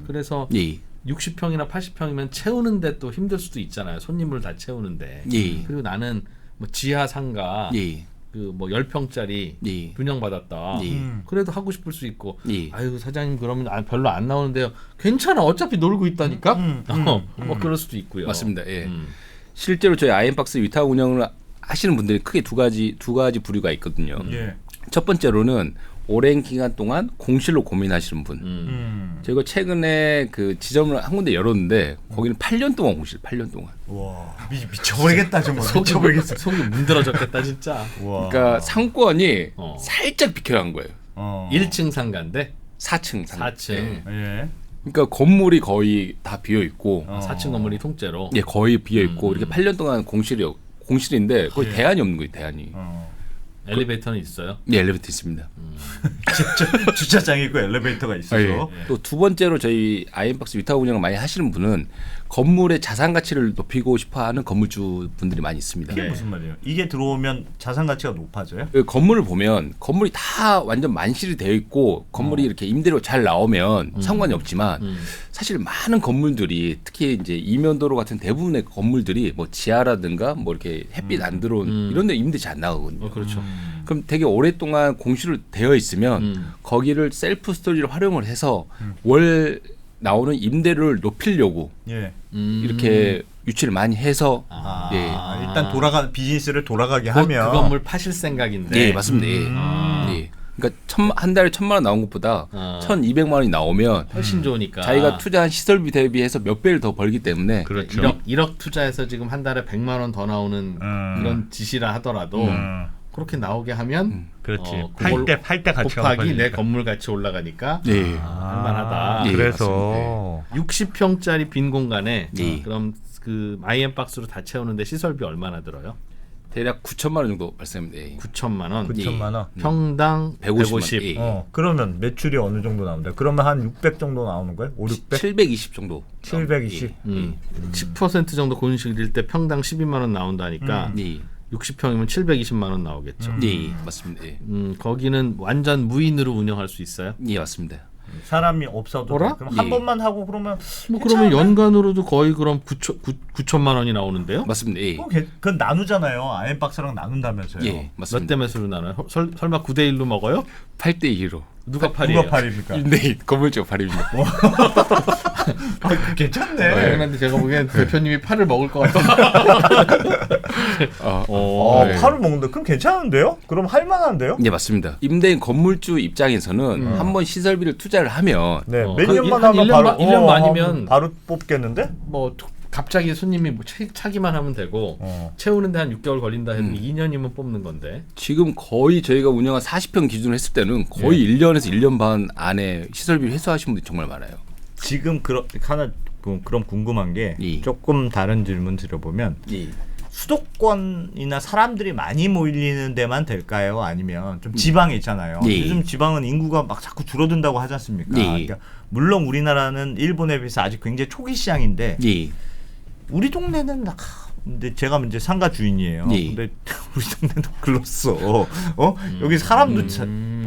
그래서 예. 60평이나 80평이면 채우는데 또 힘들 수도 있잖아요. 손님을 다 채우는데. 예. 그리고 나는 뭐 지하 상가 예. 그 뭐 10평짜리 예. 분양받았다. 예. 그래도 하고 싶을 수 있고. 예. 아유 사장님 그러면 별로 안 나오는데요. 괜찮아. 어차피 놀고 있다니까. 뭐 그럴 수도 있고요. 맞습니다. 예. 음. 실제로 저희 아이엠박스 위탁 운영을 하시는 분들이 크게 두 가지 부류가 있거든요. 예. 첫 번째로는 오랜 기간 동안 공실로 고민하시는 분. 저희가 최근에 그 지점을 한 군데 열었는데 거기는 8년 동안 공실, 8년 동안. 와 미쳐버리겠다 정말. 미쳐버리겠어. 속이 문드러졌겠다 진짜. 와. 그러니까 상권이 어. 살짝 비켜간 거예요. 1층 상가인데 4층 상. 4층. 예. 그러니까 건물이 거의 다 비어 있고, 4층 건물이 통째로. 예, 거의 비어 있고 이렇게 8년 동안 공실인데 거의 예. 대안이 없는 거예요, 대안이. 엘리베이터는 있어요. 예, 엘리베이터 있습니다. 주차장이 있고 엘리베이터가 있어서. 또 두 번째로 저희 아이엠박스 위탁 운영을 많이 하시는 분은 건물의 자산 가치를 높이고 싶어하는 건물주 분들이 많이 있습니다. 이게 무슨 말이에요? 이게 들어오면 자산 가치가 높아져요? 그 건물을 보면 건물이 다 완전 만실이 되어 있고 건물이 이렇게 임대료 잘 나오면 상관이 없지만 사실 많은 건물들이 특히 이제 이면도로 같은 대부분의 건물들이 뭐 지하라든가 뭐 이렇게 햇빛 안 들어온 이런 데 임대 잘 안 나가거든요. 그렇죠. 그럼 되게 오랫동안 공실로 되어 있으면 거기를 셀프 스토리를 활용을 해서 월 나오는 임대료를 높이려고 예. 이렇게 유치를 많이 해서 예. 일단 비즈니스를 돌아가게 곧 하면 그 건물 파실 생각인데. 예, 맞습니다. 예. 예. 그러니까 한 달에 1,000만 원 나온 것보다 1,200만 원이 나오면 훨씬 좋으니까. 자기가 투자한 시설비 대비해서 몇 배를 더 벌기 때문에 그렇죠. 1억 투자해서 지금 한 달에 100만 원 더 나오는 이런 짓이라 하더라도 그렇게 나오게 하면 그렇지. 그걸 팔 때 가치가 곱하기 내 높아지니까. 건물 가치 올라가니까 예. 할만하다. 예, 그래서 60평짜리 빈 공간에 예. 그럼 그 아이엠박스로 다 채우는데 시설비 얼마나 들어요? 대략 9천만 원 정도 발생합니다. 예. 9천만 원. 9천만 원. 평당 150. 150. 예. 그러면 매출이 어느 정도 나온다? 그러면 한 600 정도 나오는 거예요? 5, 600? 720 정도. 720. 10% 정도 공실일 때 평당 12만 원 나온다니까 예. 60평이면 720만 원 나오겠죠. 예. 맞습니다. 예. 거기는 완전 무인으로 운영할 수 있어요? 예, 맞습니다. 사람이 없어도 뭐라? 돼. 그럼 한 예. 번만 하고 그러면 뭐 그러면 연간으로도 거의 그럼 9천만 원이 나오는데요? 맞습니다. 예. 그건 나누잖아요. 아이엠박스랑 나눈다면서요. 예, 몇 맞습니다. 대 몇으로 나눠요? 설마 9대 1로 먹어요? 8대 2로. 누가 누가 8이에요? 8입니까? 네, 건물주가 8입니다. 괜찮네. 그런데 제가 보기엔 대표님이 8을 먹을 것 같아요. 네. 팔을 먹는다. 그럼 괜찮은데요? 그럼 할만한데요? 네, 맞습니다. 임대인 건물주 입장에서는 한번 시설비를 투자를 하면 네, 어, 몇 한 년만 한 하면 1년 바로 만- 1년 만이면 바로 뽑겠는데? 뭐 갑자기 손님이 뭐 차기만 하면 되고 채우는데 한 6개월 걸린다 해도 2년이면 뽑는 건데. 지금 거의 저희가 운영한 40평 기준으로 했을 때는 거의 1년에서 1년 반 안에 시설비 회수하신 분들이 정말 많아요. 지금 하나 그럼 궁금한 게 조금 다른 질문 드려보면 수도권이나 사람들이 많이 몰리는 데만 될까요? 아니면 좀 지방에 있잖아요. 요즘 지방은 인구가 막 자꾸 줄어든다고 하지 않습니까? 그러니까 물론 우리나라는 일본에 비해서 아직 굉장히 초기 시장인데 우리 동네는 근데 제가 이제 상가 주인이에요. 근데 우리 동네도 글렀어. 여기 사람도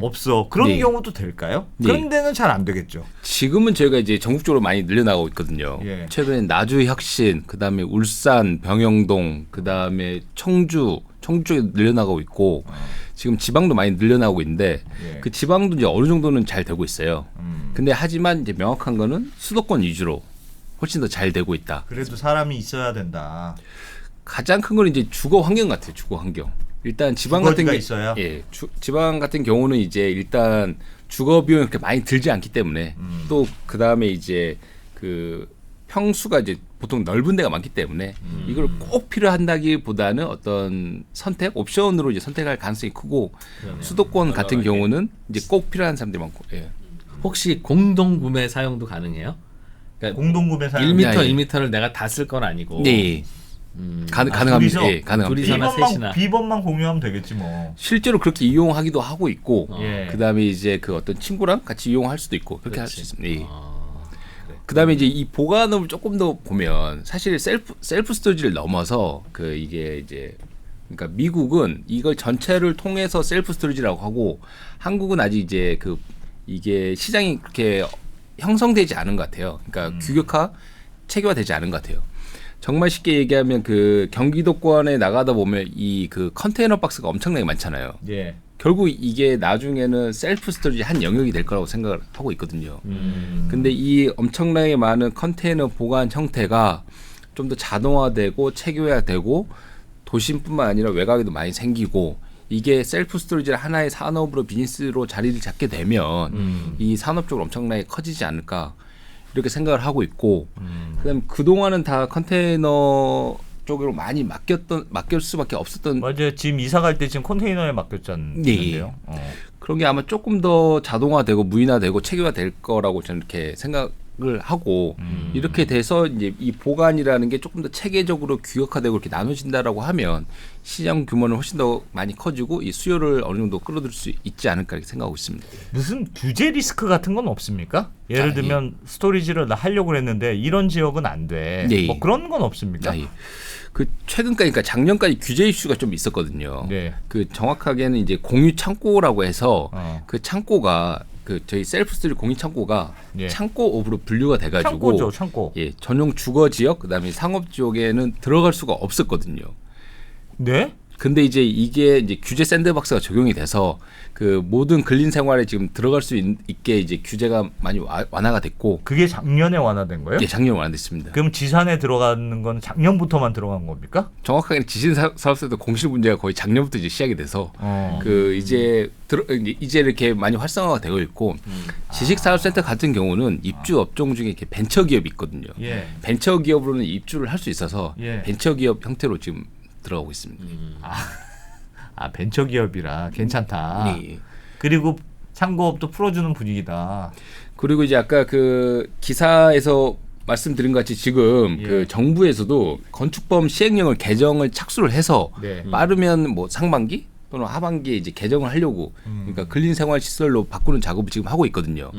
없어. 그런 경우도 될까요? 그런 데는 잘 안 되겠죠. 지금은 저희가 이제 전국적으로 많이 늘려나가고 있거든요. 최근에 나주 혁신, 그다음에 울산, 병영동, 그다음에 청주 쪽에 늘려나가고 있고 지금 지방도 많이 늘려나가고 있는데 그 지방도 이제 어느 정도는 잘 되고 있어요. 근데 하지만 이제 명확한 거는 수도권 위주로 훨씬 더 잘 되고 있다. 그래도 사람이 있어야 된다. 가장 큰 건 이제 주거 환경 같아요. 주거 환경. 일단 지방 같은 게 있어야. 지방 같은 경우는 이제 일단 주거 비용이 그렇게 많이 들지 않기 때문에 또 그다음에 이제 그 평수가 이제 보통 넓은 데가 많기 때문에 이걸 꼭 필요한다기보다는 어떤 선택 옵션으로 이제 선택할 가능성이 크고 수도권 같은 경우는 이제 꼭 필요한 사람들이 많고. 혹시 공동 구매 사용도 가능해요? 그러니까 공동구매 사용 1m, 2m를 내가 다 쓸 건 아니고. 가능합니다. 가능합니다. 둘이서나 셋이나. 비번만 공유하면 되겠지 뭐. 실제로 그렇게 이용하기도 하고 있고, 그다음에 이제 그 어떤 친구랑 같이 이용할 수도 있고 그렇게 할 수 있습니다. 그다음에 이제 이 보관을 조금 더 보면 사실 셀프 스토리지를 넘어서 그 이게 이제 그러니까 미국은 이걸 전체를 통해서 셀프 스토리지라고 하고 한국은 아직 이제 그 이게 시장이 그렇게 형성되지 않은 것 같아요. 그러니까 규격화, 체계화되지 않은 것 같아요. 정말 쉽게 얘기하면 그 경기도권에 나가다 보면 이 그 컨테이너 박스가 엄청나게 많잖아요. 결국 이게 나중에는 셀프 스토리지 한 영역이 될 거라고 생각을 하고 있거든요. 근데 이 엄청나게 많은 컨테이너 보관 형태가 좀 더 자동화되고 체계화되고 도심뿐만 아니라 외곽에도 많이 생기고 이게 셀프 스토리지를 하나의 산업으로 비즈니스로 자리를 잡게 되면 이 산업적으로 엄청나게 커지지 않을까 이렇게 생각을 하고 있고 그다음 그동안은 다 컨테이너 쪽으로 많이 맡길 수밖에 없었던. 맞아요. 지금 이사 갈 때 지금 컨테이너에 맡겼잖아요. 그런 게 아마 조금 더 자동화되고 무인화되고 체계화될 거라고 저는 이렇게 생각을 하고 이렇게 돼서 이제 이 보관이라는 게 조금 더 체계적으로 규격화되고 이렇게 나눠진다라고 하면 시장 규모는 훨씬 더 많이 커지고 이 수요를 어느 정도 끌어들일 수 있지 않을까 이렇게 생각하고 있습니다. 무슨 규제 리스크 같은 건 없습니까? 예를 들면 스토리지를 하려고 했는데 이런 지역은 안 돼. 뭐 그런 건 없습니까? 그 최근까지 그러니까 작년까지 규제 이슈가 좀 있었거든요. 그 정확하게는 이제 공유 창고라고 해서 그 창고가 그 저희 셀프 스토리 공유 창고가 창고업으로 분류가 돼가지고 창고죠, 창고. 전용 주거 지역 그다음에 상업 지역에는 들어갈 수가 없었거든요. 네? 근데 이제 이게 이제 규제 샌드박스가 적용이 돼서 그 모든 근린 생활에 지금 들어갈 수 있게 이제 규제가 많이 완화가 됐고. 그게 작년에 완화된 거예요? 작년에 완화됐습니다. 그럼 지산에 들어가는 건 작년부터만 들어간 겁니까? 정확하게 지신 사업소도 공실 문제가 거의 작년부터 이제 시작이 돼서 그 이제 이렇게 많이 활성화가 되고 있고 지식사업센터 같은 경우는 입주 업종 중에 이렇게 벤처 기업이 있거든요. 벤처 기업으로는 입주를 할 수 있어서 벤처 기업 형태로 지금 들어가고 있습니다. 벤처 기업이라 괜찮다. 그리고 창고업도 풀어주는 분위기다. 그리고 이제 아까 그 기사에서 말씀드린 것 같이 지금 그 정부에서도 건축법 시행령을 개정을 착수를 해서 빠르면 뭐 상반기 또는 하반기에 이제 개정을 하려고 그러니까 근린생활시설로 바꾸는 작업을 지금 하고 있거든요.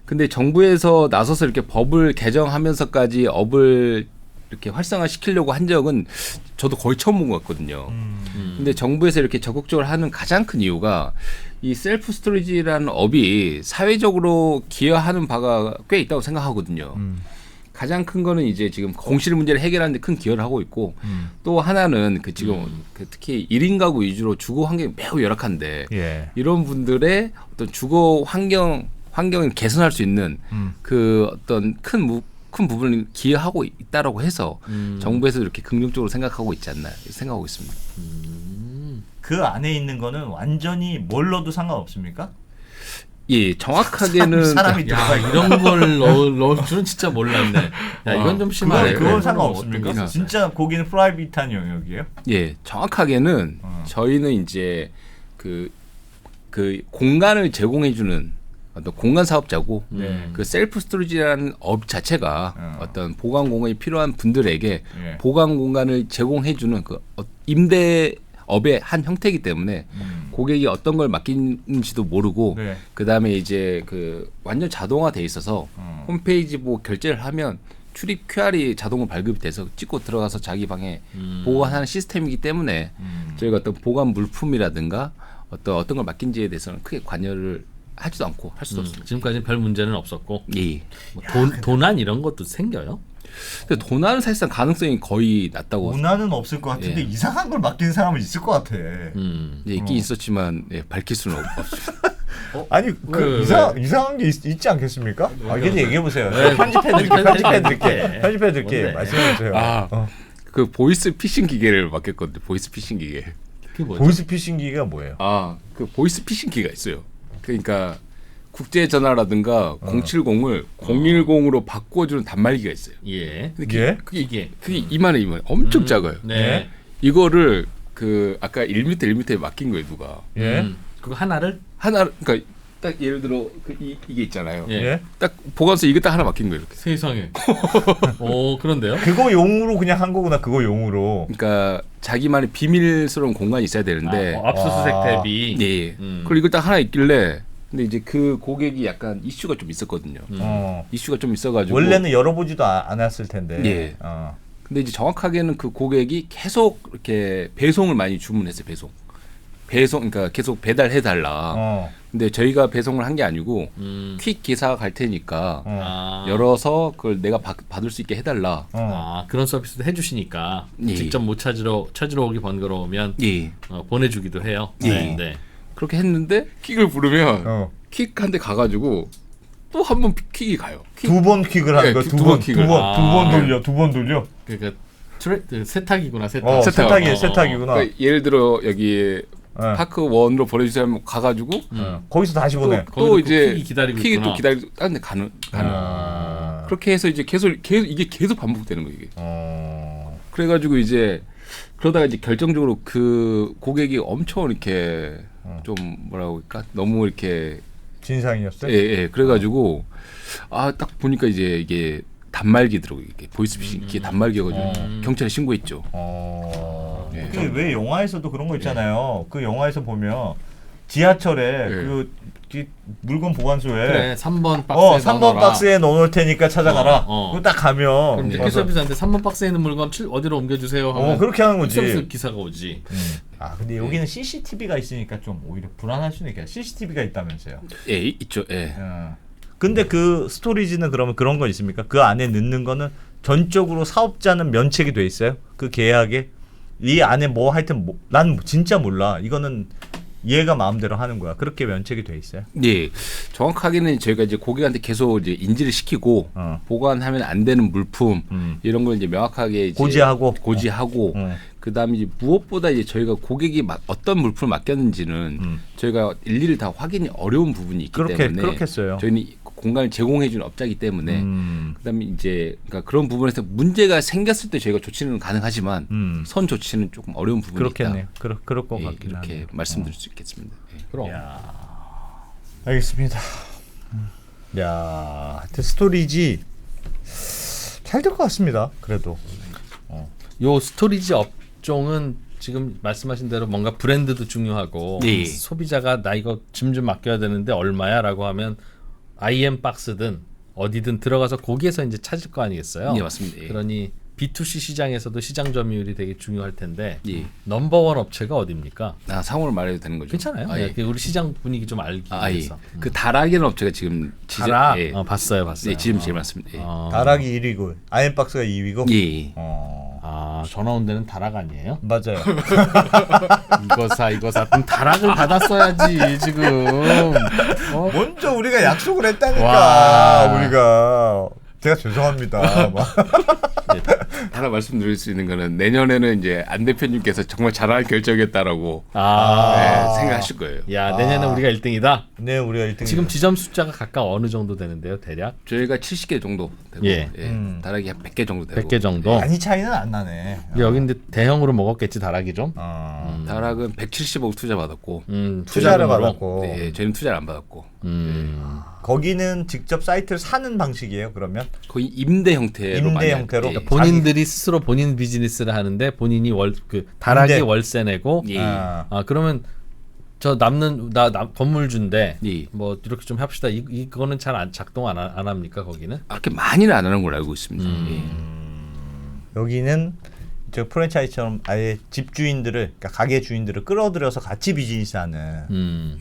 근데 정부에서 나서서 이렇게 법을 개정하면서까지 업을 이렇게 활성화시키려고 한 적은 저도 거의 처음 본 것 같거든요. 근데 정부에서 이렇게 적극적으로 하는 가장 큰 이유가 이 셀프 스토리지라는 업이 사회적으로 기여하는 바가 꽤 있다고 생각하거든요. 가장 큰 거는 이제 지금 공실 문제를 해결하는 데 큰 기여를 하고 있고 또 하나는 그 지금 그 특히 1인 가구 위주로 주거 환경이 매우 열악한데 이런 분들의 어떤 주거 환경을 개선할 수 있는 그 어떤 큰 부분을 기여하고 있다라고 해서 정부에서 이렇게 긍정적으로 생각하고 있지 않나 생각하고 있습니다. 그 안에 있는 거는 완전히 뭘 넣어도 상관없습니까? 예, 정확하게는 사람이 야 들어가 이런 걸 넣을 줄은 진짜 몰랐네. 야 이건 좀 심하네. 그건 네. 상관없습니까? 어떤 게 진짜 거기는 프라이빗한 영역이에요? 예, 정확하게는 저희는 이제 그 공간을 제공해주는 어떤 공간 사업자고 그 셀프 스토리지라는 업 자체가 어떤 보관 공간이 필요한 분들에게 예. 보관 공간을 제공해주는 그 임대업의 한 형태이기 때문에 고객이 어떤 걸 맡기는지도 모르고 네. 그 다음에 이제 그 완전 자동화돼 있어서 홈페이지 뭐 결제를 하면 출입 QR이 자동으로 발급이 돼서 찍고 들어가서 자기 방에 보관하는 시스템이기 때문에 저희가 어떤 보관 물품이라든가 어떤 걸 맡긴지에 대해서는 크게 관여를 하지도 않고 할 수도 없습니다. 지금까지는 별 문제는 없었고 예. 뭐 도난 이런 것도 생겨요? 근데 도난은 사실상 가능성이 거의 낮다고 문화는 없을 것 같은데 예. 이상한 걸 맡기는 사람은 있을 것 같아. 예, 있긴 있었지만 예, 밝힐 수는 없습니다. 아니 왜? 이상한 게 있지 않겠습니까? 괜히 얘기해 보세요. 네. 편집해드릴게. 뭔데? 말씀해 주세요. 그 보이스 피싱 기계를 맡겼거든요. 보이스 피싱 기계. 그게 뭐죠? 보이스 피싱기가 뭐예요? 그 보이스 피싱 기계가 있어요. 그러니까 국제 전화라든가 070을 010으로 바꿔주는 단말기가 있어요. 예. 근데 예? 이게 그게 이만해. 엄청 작아요. 네. 이거를 그 아까 1m에 맡긴 거예요, 누가. 예? 그거 하나를 하나 그러니까 딱 예를 들어 이게 있잖아요. 예. 예? 딱 보관소 이거 딱 하나 맡긴 거예요, 이렇게. 세상에. 오 그런데요? 그거 용으로 그냥 한 거구나. 그거 용으로. 그러니까 자기만의 비밀스러운 공간이 있어야 되는데 압수수색 아. 대비. 네. 음. 그리고 이거 딱 하나 있길래 근데 이제 그 고객이 약간 이슈가 좀 있었거든요. 이슈가 좀 있어가지고 원래는 열어보지도 않았을 텐데. 예. 어. 근데 이제 정확하게는 그 고객이 계속 이렇게 배송을 많이 주문했어요. 배송 그러니까 계속 배달해 달라. 어. 근데 저희가 배송을 한 게 아니고 음. 퀵 기사가 갈 테니까 아. 열어서 그걸 내가 받을 수 있게 해달라. 아 그런 서비스도 해주시니까 예. 직접 못 찾으러 오기 번거로우면 예. 보내주기도 해요. 예. 네. 그렇게 했는데 퀵을 부르면 어. 퀵 한 대 가가지고 또 한 번 퀵이 가요. 두 번 킥을 하는 예, 거야. 두 번 킥을. 두 번 돌려. 그러니까 세탁이구나 세탁. 세탁이구나. 그러니까 예를 들어 여기 예. 파크 1으로 보내주세요 하면 가가지고 거기서 다시 보내. 또 거기도 이제 퀵이 기다리고 퀵이 있구나. 또 기다리고 다른 데 가는 아. 그렇게 해서 이제 계속 이게 계속 반복되는 거예요. 이게. 그래가지고 이제 그러다가 이제 결정적으로 그 고객이 엄청 이렇게 좀 뭐라고 할까 너무 이렇게 진상이었어요? 예 그래가지고 딱 보니까 이제 이게 단말기더라고요. 이게 보이스피싱 이게 단말기여가지고 경찰에 신고했죠. 예. 왜 영화에서도 그런 거 있잖아요. 그 영화에서 보면 지하철에 예. 그 물건 보관소에 그래 3번 박스에 3번 넣어놔라. 박스에 넣어놓을 테니까 찾아가라. 어. 딱 가면 그럼 이제 와서- 퀵서비스한테 3번 박스에 있는 물건 어디로 옮겨주세요 하면 그렇게 하는 거지. 퀵서비스 기사가 오지. 근데 여기는 CCTV가 있으니까 좀 오히려 불안할 수는 있겠다. CCTV가 있다면서요. 예 있죠. 예. 근데 그 스토리지는 그러면 그런 거 있습니까? 그 안에 넣는 거는 전적으로 사업자는 면책이 돼 있어요? 그 계약에 이 안에 뭐 하여튼 난 진짜 몰라. 이거는 얘가 마음대로 하는 거야. 그렇게 면책이 돼 있어요? 예, 정확하게는 저희가 이제 고객한테 계속 이제 인지를 시키고 보관하면 안 되는 물품 이런 걸 이제 명확하게 이제 고지하고 그다음에 이제 무엇보다 이제 저희가 고객이 어떤 물품을 맡겼는지는 저희가 일일이 다 확인이 어려운 부분이 있기 때문에 그렇겠어요. 저희는 공간을 제공해주는 업자이기 때문에 그다음에 이제 그러니까 그런 부분에서 문제가 생겼을 때 저희가 조치는 가능하지만 선 조치는 조금 어려운 부분이 그렇겠네요. 있다. 그럴 것 예, 같긴 이렇게 하네요. 말씀드릴 수 있겠습니다. 예. 그럼. 알겠습니다. 하여튼 스토리지 잘 될 것 같습니다. 그래도 요 스토리지 업종은 지금 말씀하신 대로 뭔가 브랜드도 중요하고 네. 소비자가 나 이거 짐 좀 맡겨야 되는데 얼마야라고 하면 IM 박스든 어디든 들어가서 거기에서 이제 찾을 거 아니겠어요? 네, 맞습니다. 예. 그러니 B2C 시장에서도 시장 점유율이 되게 중요할 텐데 예. 넘버원 업체가 어디입니까? 상호를 말해도 되는 거죠? 괜찮아요. 예. 우리 시장 분위기 좀 알기 예. 위해서. 그 다락이라는 업체가 지금 다락 예. 봤어요. 네, 지금 제일 많습니다. 예. 다락이 1위고 아이엠박스가 2위고. 예. 전화 온 데는 다락 아니에요? 맞아요. 이거 사. 그럼 다락을 받았어야지 지금. 먼저 우리가 약속을 했다니까. 와. 우리가 제가 죄송합니다. 막. 하나 말씀드릴 수 있는 거는 내년에는 이제 안 대표님께서 정말 잘할 결정이었다라고 생각하실 거예요. 야, 내년에 우리가 1등이다. 네, 우리가 1등. 지금 지점 숫자가 각각 어느 정도 되는데요, 대략? 저희가 70개 정도 되고 예. 다락이 한 100개 정도 되고 100개 정도. 많이 차이는 안 나네. 여기 근데 대형으로 먹었겠지, 다락이 좀. 다락은 170억 투자 받았고 투자를 투자금으로. 받았고. 네, 저희는 투자를 안 받았고 거기는 직접 사이트를 사는 방식이에요. 그러면 거의 임대 형태로 임대 많이 형태로? 예. 그러니까 본인들이 스스로 본인 비즈니스를 하는데 본인이 다락이 임대. 월세 내고 예. 그러면 저 남는 건물주인데 예. 뭐 이렇게 좀 합시다. 이거는 잘 작동 안 합니까 거기는? 그렇게 많이는 안 하는 걸로 알고 있습니다. 예. 여기는 저 프랜차이즈처럼 아예 집주인들을 그러니까 가게 주인들을 끌어들여서 같이 비즈니스하는.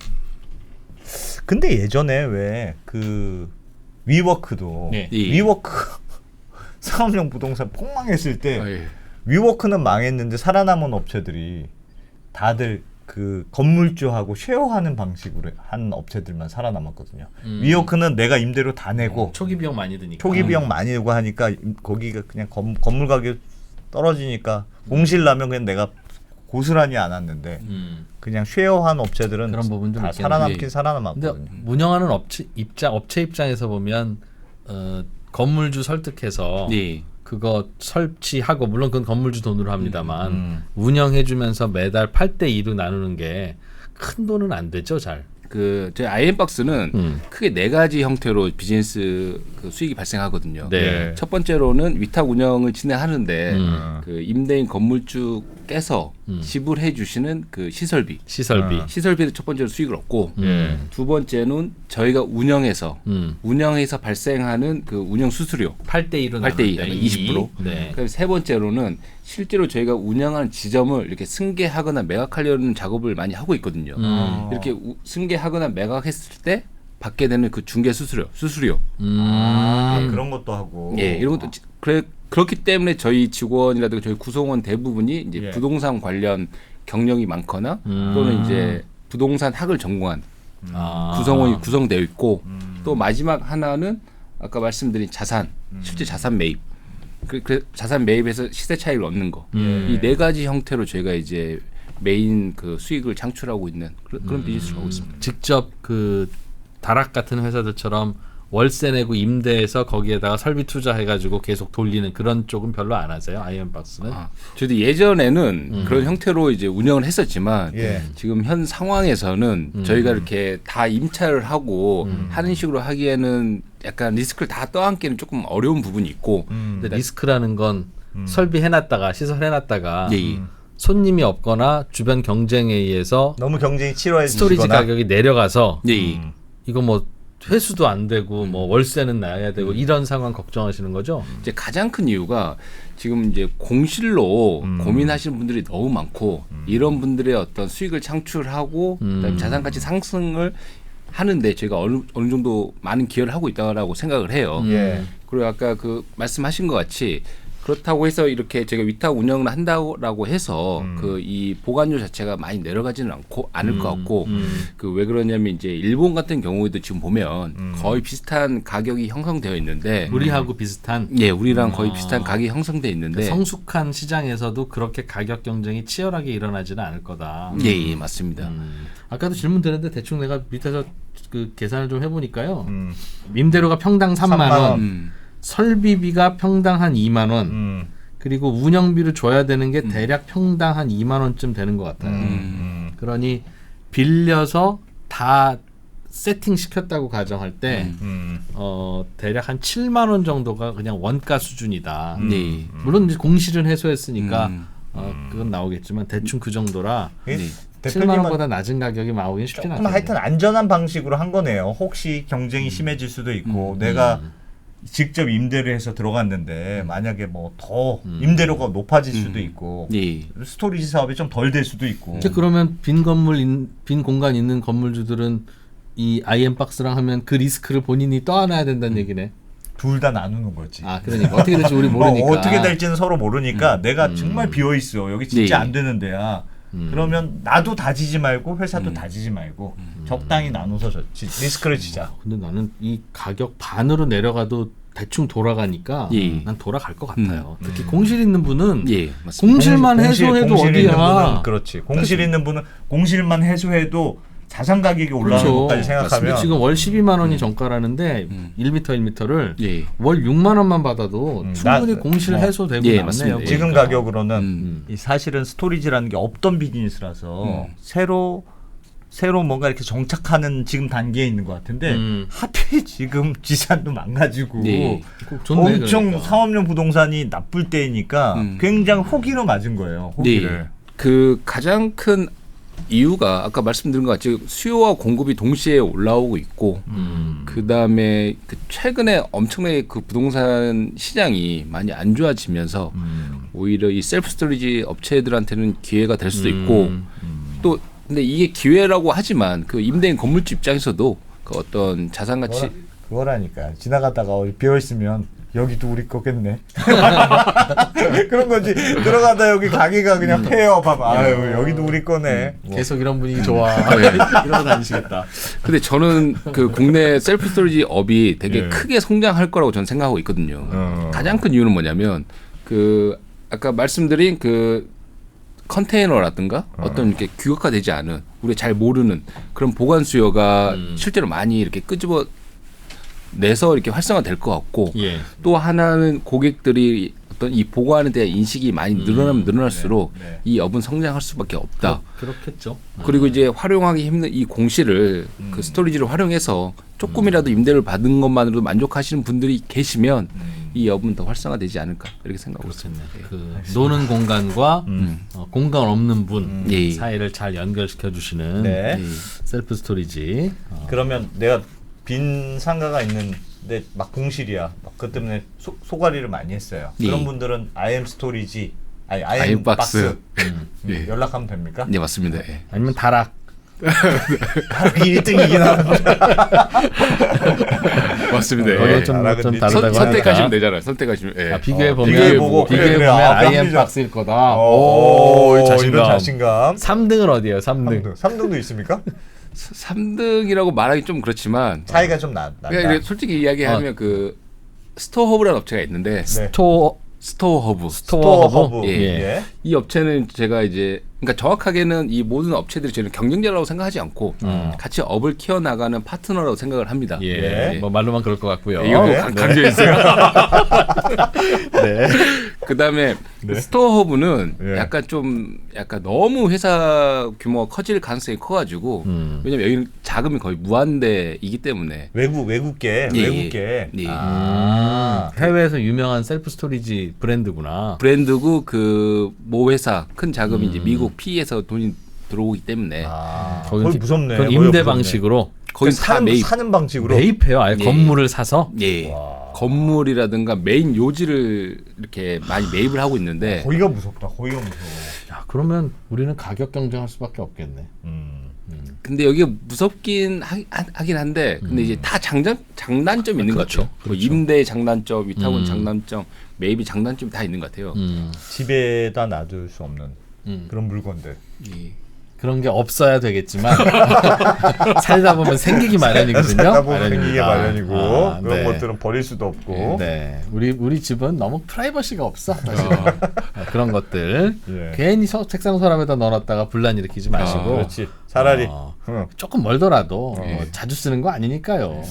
근데 예전에 왜 그 위워크도 네. 예. 위워크 상업용 부동산 폭망했을 때 예. 위워크는 망했는데 살아남은 업체들이 다들 그 건물주하고 쉐어하는 방식으로 한 업체들만 살아남았거든요. 위워크는 내가 임대료 다 내고 초기 비용 많이 드니까. 초기 비용 많이 내고 하니까 거기가 그냥 건물 가격 떨어지니까 공실 나면 그냥 내가 고스란히 안 왔는데 그냥 쉐어한 업체들은 그런 부분 좀 다 있겠네. 살아남긴 근데 살아남았거든요. 운영하는 업체 입장에서 보면 건물주 설득해서 예. 그거 설치하고 물론 그건 건물주 돈으로 합니다만 운영해주면서 매달 8대2로 나누는 게 큰 돈은 안 되죠, 잘. 저희 아이엠박스는 크게 4가지 형태로 비즈니스 그 수익이 발생하거든요. 네. 첫 번째로는 위탁 운영을 진행하는데 그 임대인 건물주께서 지불해 주시는 그 시설비. 시설비도 첫 번째로 수익을 얻고 두 번째는 저희가 운영해서 발생하는 그 운영 수수료 8대2로 8대2 나누는데 20%. 네. 그다음에 세 번째로는 실제로 저희가 운영하는 지점을 이렇게 승계하거나 매각하려는 작업을 많이 하고 있거든요. 이렇게 승계하거나 매각했을 때 받게 되는 그 중개 수수료. 그런 것도 하고. 예, 이런 것도 그렇기 때문에 저희 직원이라든가 저희 구성원 대부분이 이제 부동산 관련 경력이 많거나 또는 이제 부동산 학을 전공한 구성원이 구성되어 있고 또 마지막 하나는 아까 말씀드린 실제 자산 매입. 그 자산 매입에서 시세 차익을 얻는 거. 이 4가지 형태로 저희가 이제 메인 그 수익을 창출하고 있는 그런 비즈니스를 하고 있습니다. 직접 그 다락 같은 회사들처럼 월세 내고 임대해서 거기에다가 설비 투자해가지고 계속 돌리는 그런 쪽은 별로 안 하세요? 아이엠박스는? 저희도 예전에는 그런 형태로 이제 운영을 했었지만 예. 지금 현 상황에서는 저희가 이렇게 다 임차를 하고 하는 식으로 하기에는 약간 리스크를 다 떠안기는 조금 어려운 부분이 있고 근데 리스크라는 건 설비 해놨다가 시설 해놨다가 예. 손님이 없거나 주변 경쟁에 의해서 너무 경쟁이 치열해지거나 스토리지 가격이 내려가서 예. 이거 뭐 회수도 안 되고 뭐 월세는 나야 되고 이런 상황 걱정하시는 거죠? 이제 가장 큰 이유가 지금 이제 공실로 고민하시는 분들이 너무 많고 이런 분들의 어떤 수익을 창출하고 그다음에 자산 가치 상승을 하는데 저희가 어느 정도 많은 기여를 하고 있다고 생각을 해요. 예. 그리고 아까 그 말씀하신 것 같이 그렇다고 해서 이렇게 제가 위탁 운영을 한다고 해서 그 이 보관료 자체가 많이 내려가지는 않을 것 같고 그 왜 그러냐면 이제 일본 같은 경우에도 지금 보면 거의 비슷한 가격이 형성되어 있는데 우리하고 비슷한 예, 우리랑 거의 비슷한 가격이 형성되어 있는데 성숙한 시장에서도 그렇게 가격 경쟁이 치열하게 일어나지는 않을 거다. 예, 맞습니다. 아까도 질문 드렸는데 대충 내가 밑에서 그 계산을 좀 해보니까요. 임대료가 평당 3만 원, 설비비가 평당 한 2만 원, 그리고 운영비를 줘야 되는 게 대략 평당 한 2만 원쯤 되는 것 같아요. 그러니 빌려서 다 세팅 시켰다고 가정할 때 대략 한 7만 원 정도가 그냥 원가 수준이다. 네. 물론 이제 공실은 해소했으니까 그건 나오겠지만 대충 그 정도라 네. 7만 원보다 낮은 가격이 나오긴 쉽진 조금 않죠. 하여튼 안전한 방식으로 한 거네요. 혹시 경쟁이 심해질 수도 있고 내가 직접 임대를 해서 들어갔는데 만약에 뭐 더 임대료가 높아질 수도 있고 예. 스토리지 사업이 좀 덜 될 수도 있고. 그러면 빈 공간 있는 건물주들은 이 아이엠박스랑 하면 그 리스크를 본인이 떠안아야 된다는 얘기네. 둘 다 나누는 거지. 아, 그러니까 어떻게 될지 우리 모르니까. 어떻게 될지는 서로 모르니까 내가 정말 비어 있어. 여기 진짜 네. 안 되는 데야. 그러면 나도 다지지 말고 회사도 다지지 말고 적당히 나눠서 리스크를 지자. 근데 나는 이 가격 반으로 내려가도 대충 돌아가니까 예. 난 돌아갈 것 같아요. 특히 공실 있는 분은 예, 맞습니다. 공실만 해소해도 공실 있는 분은 어디야. 그렇지. 공실 있는 분은 공실만 해소해도 자산 가격이 올라가는 그렇죠. 것까지 생각하면 근데 지금 월 12만 원이 정가라는데 1m 1m를 예. 월 6만 원만 받아도 충분히 나- 공실 뭐, 해소되고 예, 남네요. 맞습니다. 지금 보니까. 가격으로는 이 사실은 스토리지라는 게 없던 비즈니스라서 새로 뭔가 이렇게 정착하는 지금 단계에 있는 것 같은데 하필 지금 지산도 망가지고 예. 좋네, 엄청 그러니까. 상업용 부동산이 나쁠 때니까 굉장히 호기로 맞은 거예요. 호기를. 네. 그 가장 큰 이유가 아까 말씀드린 것 같이 수요와 공급이 동시에 올라오고 있고 그 다음에 그 최근에 엄청나게 그 부동산 시장이 많이 안 좋아지면서 오히려 이 셀프 스토리지 업체들한테는 기회가 될 수도 있고 또 근데 이게 기회라고 하지만 그 임대인 건물주 입장에서도 그 어떤 자산 가치 그거라니까 지나가다가 비어 있으면 여기도 우리 거겠네. 그런 거지. 들어가다 여기 가게가 그냥 폐업 하면 아유 여기도 우리 거네. 뭐. 계속 이런 분위기 좋아. 이러고 다니시겠다. 근데 저는 그 국내 셀프 스토리지 업이 되게 예. 크게 성장할 거라고 저는 생각하고 있거든요. 가장 큰 이유는 뭐냐면 그 아까 말씀드린 그 컨테이너라든가 어떤 이렇게 규격화되지 않은 우리가 잘 모르는 그런 보관 수요가 실제로 많이 이렇게 끄집어 내서 이렇게 활성화될 것 같고 예. 또 하나는 고객들이 어떤 이 보관에 대한 인식이 많이 늘어나면 늘어날수록 네. 이 업은 성장할 수밖에 없다. 그렇겠죠. 그리고 이제 활용하기 힘든 이 공실을 그 스토리지를 활용해서 조금이라도 임대를 받은 것만으로도 만족하시는 분들이 계시면 이 업은 더 활성화되지 않을까 이렇게 생각하고 있습니다. 그 노는 공간과 공간 없는 분 예. 사이를 잘 연결시켜 주시는 네. 예. 셀프 스토리지. 그러면 내가 빈 상가가 있는데 막 공실이야. 막 그 때문에 소가리를 많이 했어요. 예. 그런 분들은 IM 스토리지, 아니 IM IM 박스 예. 연락하면 됩니까? 네 맞습니다. 예. 아니면 다락. 다락이 1등이긴 하는데. 맞습니다. 거기에 예. 좀 다락은 다르다고 선택하시면 하니까. 되잖아요. 선택하시면. 예. 비교해 보면 비교해보고 비교해 그래, 보면 아, IM 합리적. 박스일 거다. 오, 이런 자신감. 자신감. 3등은 어디예요? 3등. 3등도 있습니까? 3등이라고 말하기 좀 그렇지만 차이가 좀 난다. 그러니까 솔직히 이야기하면 그 스토어허브라는 업체가 있는데 네. 스토어허브 스토어 허브. 예. 예. 이 업체는 제가 이제 그러니까 정확하게는 이 모든 업체들이 저는 경쟁자라고 생각하지 않고 같이 업을 키워나가는 파트너라고 생각을 합니다. 예. 뭐 말로만 그럴 것 같고요. 이거 네. 강조했어요. 네. 그다음에 스토어허브는 예. 약간 너무 회사 규모가 커질 가능성이 커가지고 왜냐면 여기는 자금이 거의 무한대이기 때문에 외국계. 예. 해외에서 유명한 셀프 스토리지 브랜드구나. 브랜드고 그 모 회사 큰 자금이 이제 미국 PE에서 돈이 들어오기 때문에 거의 무섭네. 그건 거의 임대 무섭네. 방식으로 거기 다 매입. 사는 방식으로. 매입해요. 아예 예. 건물을 사서. 예. 건물이라든가 메인 요지를 이렇게 많이 매입을 하고 있는데 거기가 무섭다. 거기가 무서워. 야, 그러면 우리는 가격 경쟁할 수밖에 없겠네. 근데 여기가 무섭긴 하긴 한데 근데 이제 다 장단점이 있는 것 같아요. 뭐 임대 장단점, 위탁원 장단점, 매입이 장단점이 다 있는 것 같아요. 집에다 놔둘 수 없는 그런 물건들. 예. 그런 게 없어야 되겠지만 살다 보면 생기기 마련이거든요. 살다 보면 마련입니다. 생기게 마련이고 아, 그런 네. 것들은 버릴 수도 없고. 네, 우리 집은 너무 프라이버시가 없어. 사실은. 그런 것들 예. 괜히 책상 서랍에다 넣어놨다가 분란 일으키지 마시고. 그렇지. 차라리 응. 조금 멀더라도 자주 쓰는 거 아니니까요.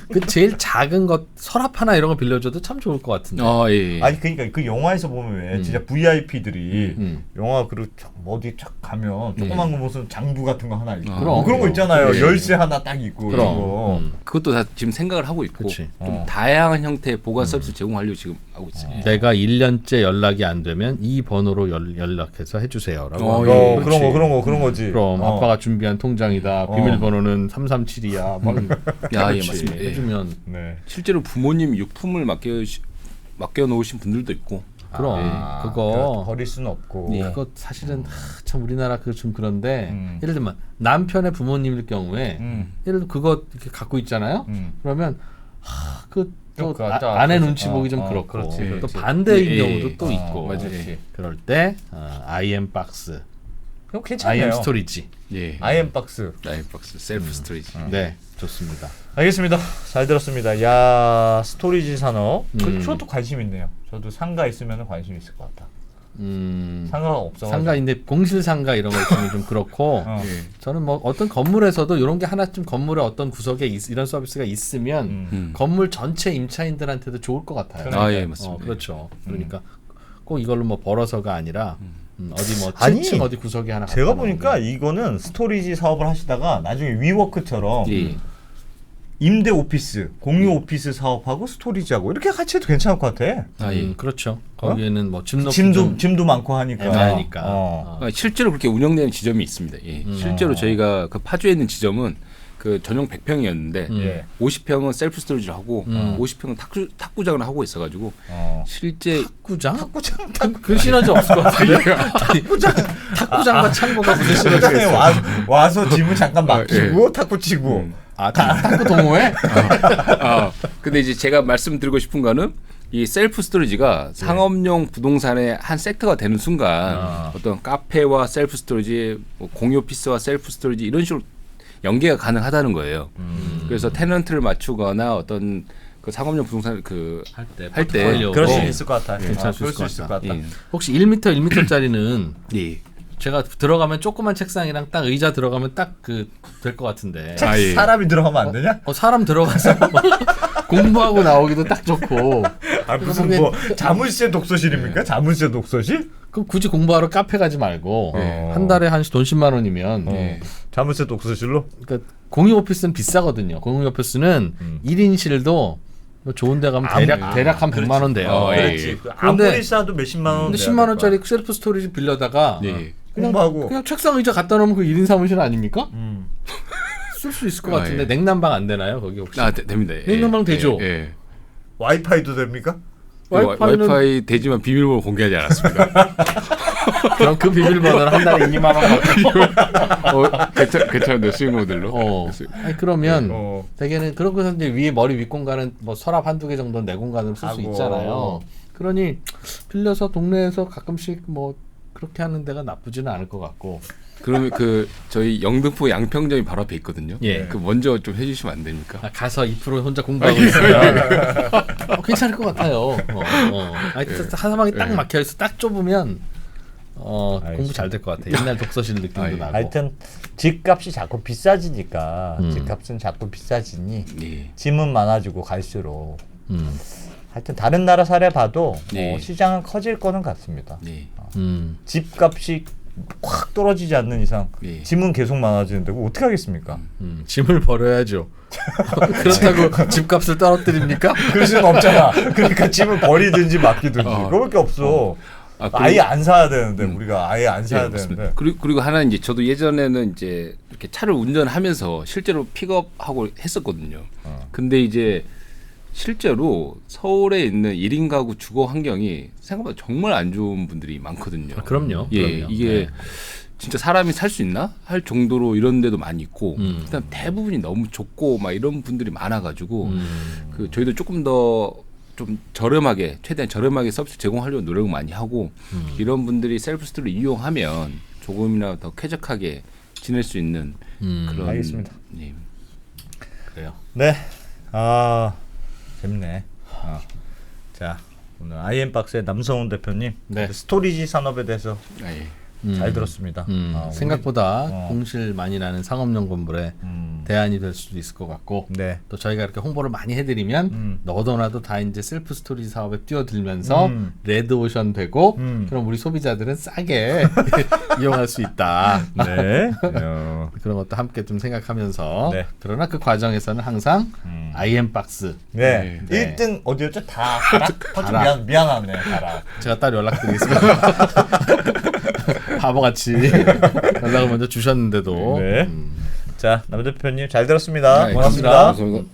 그 제일 작은 것 서랍 하나 이런 거 빌려줘도 참 좋을 것 같은데. 예. 아니 그러니까 그 영화에서 보면 왜 진짜 VIP들이 영화 그리고 어디 쫙 가면 조그만 거 무슨 장부 같은 거 하나 있고 그럼. 그런 거 있잖아요. 예. 열쇠 하나 딱 있고 그럼. 이런 거. 그것도 다 지금 생각을 하고 있고 그치. 좀 다양한 형태의 보관 서비스 제공하려고 지금 하고 있어요. 내가 1년째 연락이 안 되면 이 번호로 연락해서 해주세요라고. 예. 그런 거지. 그럼 아빠가 준비한 통장이다. 비밀번호는 337이야. 막 야, 예, 그렇지. 맞습니다. 예. 해주면 네. 실제로 부모님 유품을 맡겨 놓으신 분들도 있고. 그럼 그거 버릴 수는 없고. 그거 사실은 참 우리나라 그 좀 그런데 예를 들면 남편의 부모님일 경우에 예를 들어 그거 이렇게 갖고 있잖아요. 그러면 또 아내 눈치 보기 좀 그렇고 그렇지. 또 반대인 예, 경우도 예. 또 있고 맞아요. 그럴 때 IM 박스 그거 괜찮네요. IM 스토리지. 예. 아이엠박스. 아이엠박스 셀프 스토리지. 네, 좋습니다. 알겠습니다. 잘 들었습니다. 야, 스토리지 산업. 저도 관심 있네요. 저도 상가 있으면 관심 있을 것 같다. 상가가 없어. 상가인데 공실 상가 이런 거 있으면 좀 그렇고 예. 저는 뭐 어떤 건물에서도 이런 게 하나쯤 건물의 어떤 구석에 이런 서비스가 있으면 건물 전체 임차인들한테도 좋을 것 같아요. 아, 예, 맞습니다. 그렇죠. 그러니까 꼭 이걸로 뭐 벌어서가 아니라 어디 뭐 아니, 7층 어디 구석에 하나 제가 갖다 보니까 놓으면. 이거는 스토리지 사업을 하시다가 나중에 위워크처럼 예. 임대 오피스, 공유 오피스 사업하고 스토리지하고 이렇게 같이 해도 괜찮을 것 같아. 아, 예. 그렇죠. 거기에는 뭐 짐 놓기 짐도 많고 하니까. 애매하니까. 아, 실제로 그렇게 운영되는 지점이 있습니다. 예. 실제로 저희가 그 파주에 있는 지점은 그 전용 100평이었는데 예. 50평은 셀프 스토리지를 하고 50평은 탁구장을 하고 있어가지고 실제 탁구장? 탁구장 그 시너지 없을 것 같은데. 탁구장과 창고가 무슨 시너지가 탁구장에 있어? 와서 짐을 잠깐 맡기고 탁구 치고. 탁구 동호회? 근데 이제 제가 말씀드리고 싶은 거는 이 셀프 스토리지가 상업용 부동산의 한 섹터가 되는 순간 어떤 카페와 셀프 스토리지, 뭐 공유 오피스와 셀프 스토리지 이런 식으로 연계가 가능하다는 거예요. 그래서 테넌트를 맞추거나 어떤 그 상업용 부동산 그 할 때 그럴 수 있을 것 같아. 괜찮을 수 그럴 있을 수 것 있을 것 같다. 혹시 1m, 1m짜리는 예. 제가 들어가면 조그만 책상이랑 딱 의자 들어가면 딱 그 될 것 같은데. 아, 예. 사람이 들어가면 안 되냐? 사람 들어가서 공부하고 나오기도 딱 좋고. 아, 무슨 뭐 자물쇠 독서실입니까? 자물쇠 독서실? 그럼 굳이 공부하러 카페 가지 말고 한 달에 한 돈 10만 원이면 자물쇠 독서실로? 그러니까 공유 오피스는 비싸거든요. 공유 오피스는 1인실도 좋은 데 가면 대략 한 100만 원 돼요. 그렇지. 그런데- 아무리 싸도 몇십만 원. 근데 10만 원짜리 셀프 스토리지 빌려다가 예. 공부하고. 그냥 책상 의자 갖다 놓으면 그 1인 사무실 아닙니까? 쓸 수 있을 것 같은데 예. 냉난방 안 되나요? 거기 혹시? 됩니다. 예. 냉난방 되죠? 예. 예. 와이파이도 됩니까? 와이파이는 와이파이 되지만 비밀번호 공개하지 않았습니다. 그럼 그 비밀번호를 한 달에 2만 원 받고. 괜찮은데 수익 모델로. 아니 그러면 어. 대개는 그런 것은 이제 위에 머리 윗 공간은 뭐 서랍 한두 개 정도는 내 공간으로 쓸 수 하고. 있잖아요. 그러니 빌려서 동네에서 가끔씩 뭐 그렇게 하는 데가 나쁘지는 않을 것 같고. 그러면 그 저희 영등포 양평점이 바로 앞에 있거든요. 예. 그 먼저 좀 해주시면 안 됩니까? 가서 2% 혼자 공부하고 있으면 괜찮을 것 같아요. 아니, 사방이 딱 막혀있어 딱 좁으면 공부 잘 될 것 같아. 옛날 독서실 느낌도 나고. 하여튼 집값이 자꾸 비싸지니까 집값은 자꾸 비싸지니 예. 짐은 많아지고 갈수록 하여튼 다른 나라 사례 봐도 네. 시장은 커질 거는 같습니다. 네. 집값이 확 떨어지지 않는 이상 네. 짐은 계속 많아지는데 그거 어떻게 하겠습니까? 짐을 버려야죠. 그렇다고 집값을 떨어뜨립니까? 그럴 수는 없잖아. 그러니까 짐을 버리든지 맡기든지 그거밖에 없어. 아예 안 사야 되는데 우리가 아예 안 사야 되는데. 그리고 하나 이제 저도 예전에는 이제 이렇게 차를 운전하면서 실제로 픽업하고 했었거든요. 근데 이제 실제로 서울에 있는 1인 가구 주거 환경이 생각보다 정말 안 좋은 분들이 많거든요. 그럼요. 예, 그럼요. 이게 네. 진짜 사람이 살 수 있나 할 정도로 이런 데도 많이 있고, 그다음 대부분이 너무 좁고 막 이런 분들이 많아가지고 그 저희도 조금 더 좀 저렴하게 최대한 저렴하게 서비스 제공하려고 노력을 많이 하고 이런 분들이 셀프 스토리를 이용하면 조금이나 더 쾌적하게 지낼 수 있는 그런. 알겠습니다. 예. 그래요. 네. 재밌네. 자, 오늘 IM박스의 남성훈 대표님 네. 스토리지 산업에 대해서 아, 예. 잘 들었습니다. 생각보다 공실 많이 나는 상업용 건물에 대안이 될 수도 있을 것 같고 네. 또 저희가 이렇게 홍보를 많이 해드리면 너도나도 다 이제 셀프 스토리지 사업에 뛰어들면서 레드오션 되고 그럼 우리 소비자들은 싸게 이용할 수 있다. 네. 그런 것도 함께 좀 생각하면서 네. 그러나 그 과정에서는 항상 IM박스 네. 네. 1등 어디였죠? 다락? 미안하네. 다락. 제가 따로 연락드리겠습니다. 바보같이 연락을 먼저 주셨는데도 네. 자, 남 대표님 잘 들었습니다. 네, 고맙습니다. 감사합니다.